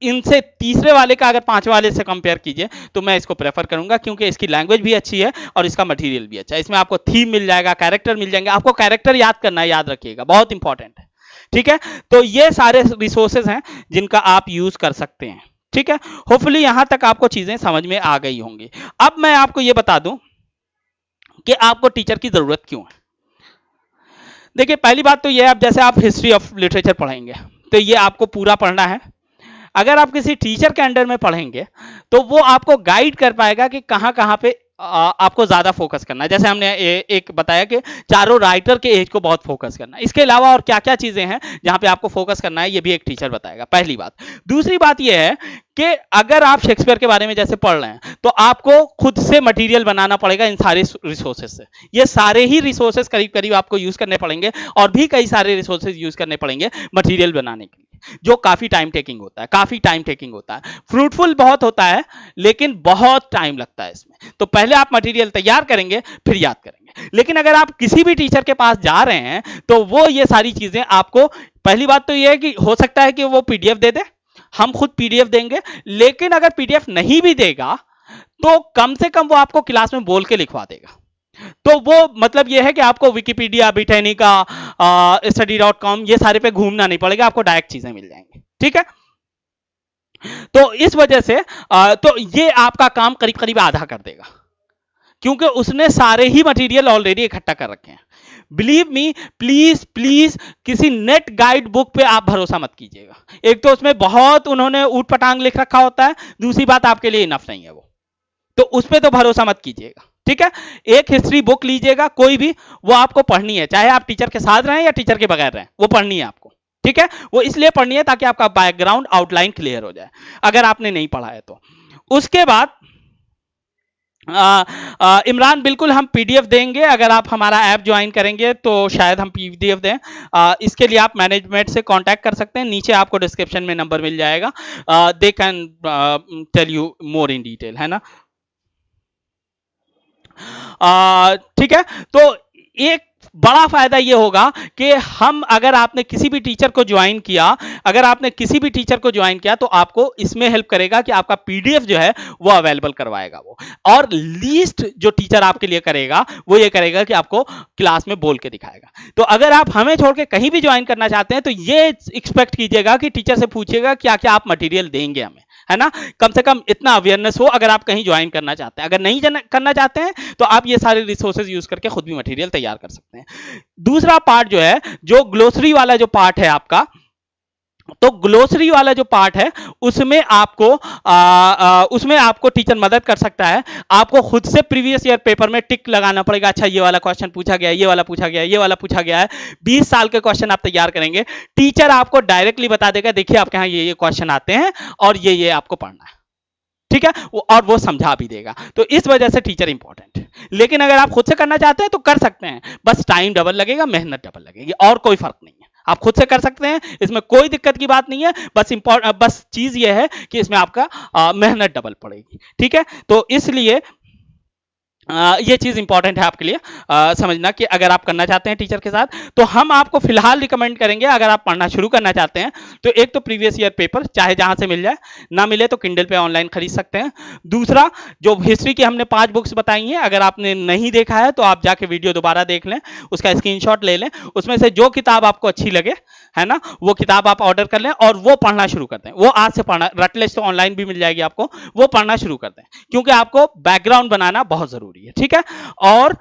इनसे तीसरे वाले का अगर पांचवे वाले से कंपेयर कीजिए तो मैं इसको प्रेफर करूंगा, क्योंकि इसकी लैंग्वेज भी अच्छी है और इसका मटेरियल भी अच्छा है। इसमें आपको थीम मिल जाएगा, कैरेक्टर मिल जाएंगे, आपको कैरेक्टर याद करना है, याद रखिएगा, बहुत इंपॉर्टेंट है, ठीक है। तो ये सारे रिसोर्सेज हैं जिनका आप यूज कर सकते हैं, ठीक है। होपफुली यहां तक आपको चीजें समझ में आ गई होंगी। अब मैं आपको ये बता दूं कि आपको टीचर की जरूरत क्यों है। देखिए पहली बात तो ये है, अब जैसे आप हिस्ट्री ऑफ लिटरेचर पढ़ेंगे तो ये आपको पूरा पढ़ना है। अगर आप किसी टीचर के अंडर में पढ़ेंगे तो वो आपको गाइड कर पाएगा कि कहां कहां पे आपको ज्यादा फोकस करना है। जैसे हमने एक बताया कि चारों राइटर के एज को बहुत फोकस करना है, इसके अलावा और क्या क्या चीजें हैं जहां पे आपको फोकस करना है, ये भी एक टीचर बताएगा, पहली बात। दूसरी बात ये है कि अगर आप शेक्सपियर के बारे में जैसे पढ़ रहे हैं तो आपको खुद से मटेरियल बनाना पड़ेगा इन सारे रिसोर्सेज से। ये सारे ही रिसोर्सेज करीब करीब आपको यूज करने पड़ेंगे, और भी कई सारे रिसोर्सेज यूज करने पड़ेंगे मटेरियल बनाने के लिए, जो काफी टाइम टेकिंग होता है, काफी टाइम टेकिंग होता है। फ्रूटफुल बहुत होता है लेकिन बहुत टाइम लगता है इसमें। तो पहले आप मटेरियल तैयार करेंगे फिर याद करेंगे। लेकिन अगर आप किसी भी टीचर के पास जा रहे हैं तो वो ये सारी चीजें आपको, पहली बात तो ये है कि हो सकता है कि वो पीडीएफ दे दे, हम खुद पीडीएफ देंगे, लेकिन अगर पीडीएफ नहीं भी देगा तो कम से कम वो आपको क्लास में बोल के लिखवा देगा। तो वो मतलब ये है कि आपको विकिपीडिया, ब्रिटेनिका, study.com ये सारे पे घूमना नहीं पड़ेगा, आपको डायरेक्ट चीजें मिल जाएंगी, ठीक है। तो इस वजह से तो ये आपका काम करीब करीब आधा कर देगा, क्योंकि उसने सारे ही मटेरियल ऑलरेडी इकट्ठा कर रखे हैं। बिलीव मी, प्लीज प्लीज किसी नेट गाइड बुक पे आप भरोसा मत कीजिएगा। एक तो उसमें बहुत उन्होंने ऊट पटांग लिख रखा होता है, दूसरी बात आपके लिए इनफ नहीं है वो, तो उस पर तो भरोसा मत कीजिएगा, ठीक है। एक हिस्ट्री बुक लीजिएगा कोई भी, वो आपको पढ़नी है, चाहे आप टीचर के साथ रहें या टीचर के बगैर रहें, वो पढ़नी है आपको, ठीक है। वो इसलिए पढ़नी है ताकि आपका बैकग्राउंड आउटलाइन क्लियर हो जाए, अगर आपने नहीं पढ़ा है तो। उसके बाद इमरान, बिल्कुल हम पीडीएफ देंगे, अगर आप हमारा ऐप ज्वाइन करेंगे तो शायद हम पीडीएफ दें। इसके लिए आप मैनेजमेंट से कांटेक्ट कर सकते हैं, नीचे आपको डिस्क्रिप्शन में नंबर मिल जाएगा, they can tell you more in detail, है ना। ठीक है, तो एक बड़ा फायदा ये होगा कि हम, अगर आपने किसी भी टीचर को ज्वाइन किया, अगर आपने किसी भी टीचर को ज्वाइन किया तो आपको इसमें हेल्प करेगा कि आपका पीडीएफ जो है वो अवेलेबल करवाएगा वो, और लीस्ट जो टीचर आपके लिए करेगा वो ये करेगा कि आपको क्लास में बोल के दिखाएगा। तो अगर आप हमें छोड़ के कहीं भी ज्वाइन करना चाहते हैं तो ये एक्सपेक्ट कीजिएगा कि टीचर से पूछिएगा क्या क्या आप मटेरियल देंगे हमें, है ना। कम से कम इतना अवेयरनेस हो अगर आप कहीं ज्वाइन करना चाहते हैं। अगर नहीं करना चाहते हैं तो आप ये सारे रिसोर्सेज यूज करके खुद भी मटेरियल तैयार कर सकते हैं। दूसरा पार्ट जो है, जो ग्लोसरी वाला जो पार्ट है आपका, तो ग्लोसरी वाला जो पार्ट है उसमें आपको टीचर मदद कर सकता है। आपको खुद से प्रीवियस ईयर पेपर में टिक लगाना पड़ेगा, अच्छा ये वाला क्वेश्चन पूछा गया, ये वाला पूछा गया, ये वाला पूछा गया है। 20 साल के क्वेश्चन आप तैयार करेंगे, टीचर आपको डायरेक्टली बता देगा देखिए आपके यहाँ ये क्वेश्चन आते हैं और ये आपको पढ़ना है, ठीक है, और वो समझा भी देगा। तो इस वजह से टीचर इंपॉर्टेंट है। लेकिन अगर आप खुद से करना चाहते हैं तो कर सकते हैं, बस टाइम डबल लगेगा, मेहनत डबल लगेगी, और कोई फर्क नहीं है। आप खुद से कर सकते हैं, इसमें कोई दिक्कत की बात नहीं है, बस चीज ये है कि इसमें आपका मेहनत डबल पड़ेगी, ठीक है। तो इसलिए ये चीज इंपॉर्टेंट है आपके लिए समझना कि अगर आप करना चाहते हैं टीचर के साथ तो हम आपको फिलहाल रिकमेंड करेंगे, अगर आप पढ़ना शुरू करना चाहते हैं तो एक तो प्रीवियस ईयर पेपर चाहे जहां से मिल जाए, ना मिले तो किंडल पे ऑनलाइन खरीद सकते हैं। दूसरा, जो हिस्ट्री की हमने 5 बुक्स बताई हैं, अगर आपने नहीं देखा है तो आप जाके वीडियो दोबारा देख लें, उसका स्क्रीनशॉट ले लें, उसमें से जो किताब आपको अच्छी लगे, है ना, वो किताब आप ऑर्डर कर लें और वो पढ़ना शुरू कर दें। वो आज से पढ़ना, रटलेस तो ऑनलाइन भी मिल जाएगी आपको, वो पढ़ना शुरू कर दें, क्योंकि आपको बैकग्राउंड बनाना बहुत जरूरी है, ठीक है। और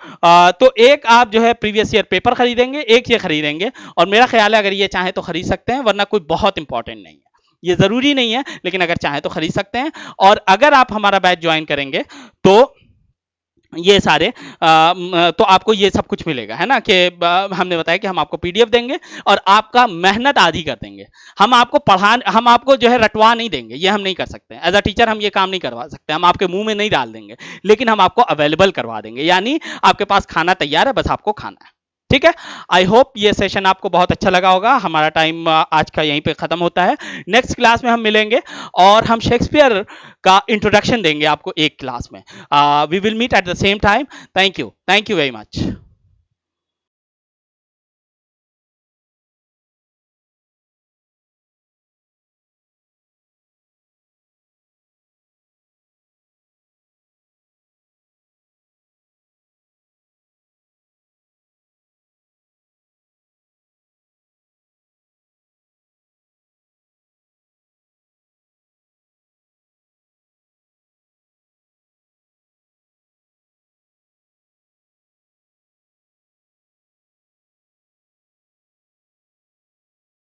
तो एक आप जो है प्रीवियस ईयर पेपर खरीदेंगे, एक ये खरीदेंगे, और मेरा ख्याल है अगर ये चाहे तो खरीद सकते हैं, वरना कोई बहुत इंपॉर्टेंट नहीं है, ये जरूरी नहीं है, लेकिन अगर चाहे तो खरीद सकते हैं। और अगर आप हमारा बैच ज्वाइन करेंगे तो ये सारे तो आपको ये सब कुछ मिलेगा, है ना, कि हमने बताया कि हम आपको पीडीएफ देंगे और आपका मेहनत आधी कर देंगे। हम आपको जो है रटवा नहीं देंगे, ये हम नहीं कर सकते। एज अ टीचर हम ये काम नहीं करवा सकते, हम आपके मुंह में नहीं डाल देंगे, लेकिन हम आपको अवेलेबल करवा देंगे, यानी आपके पास खाना तैयार है, बस आपको खाना है, ठीक है। आई होप ये सेशन आपको बहुत अच्छा लगा होगा। हमारा टाइम आज का यहीं पे खत्म होता है। नेक्स्ट क्लास में हम मिलेंगे और हम शेक्सपियर का इंट्रोडक्शन देंगे आपको एक क्लास में। We will meet at the same time. Thank you very much.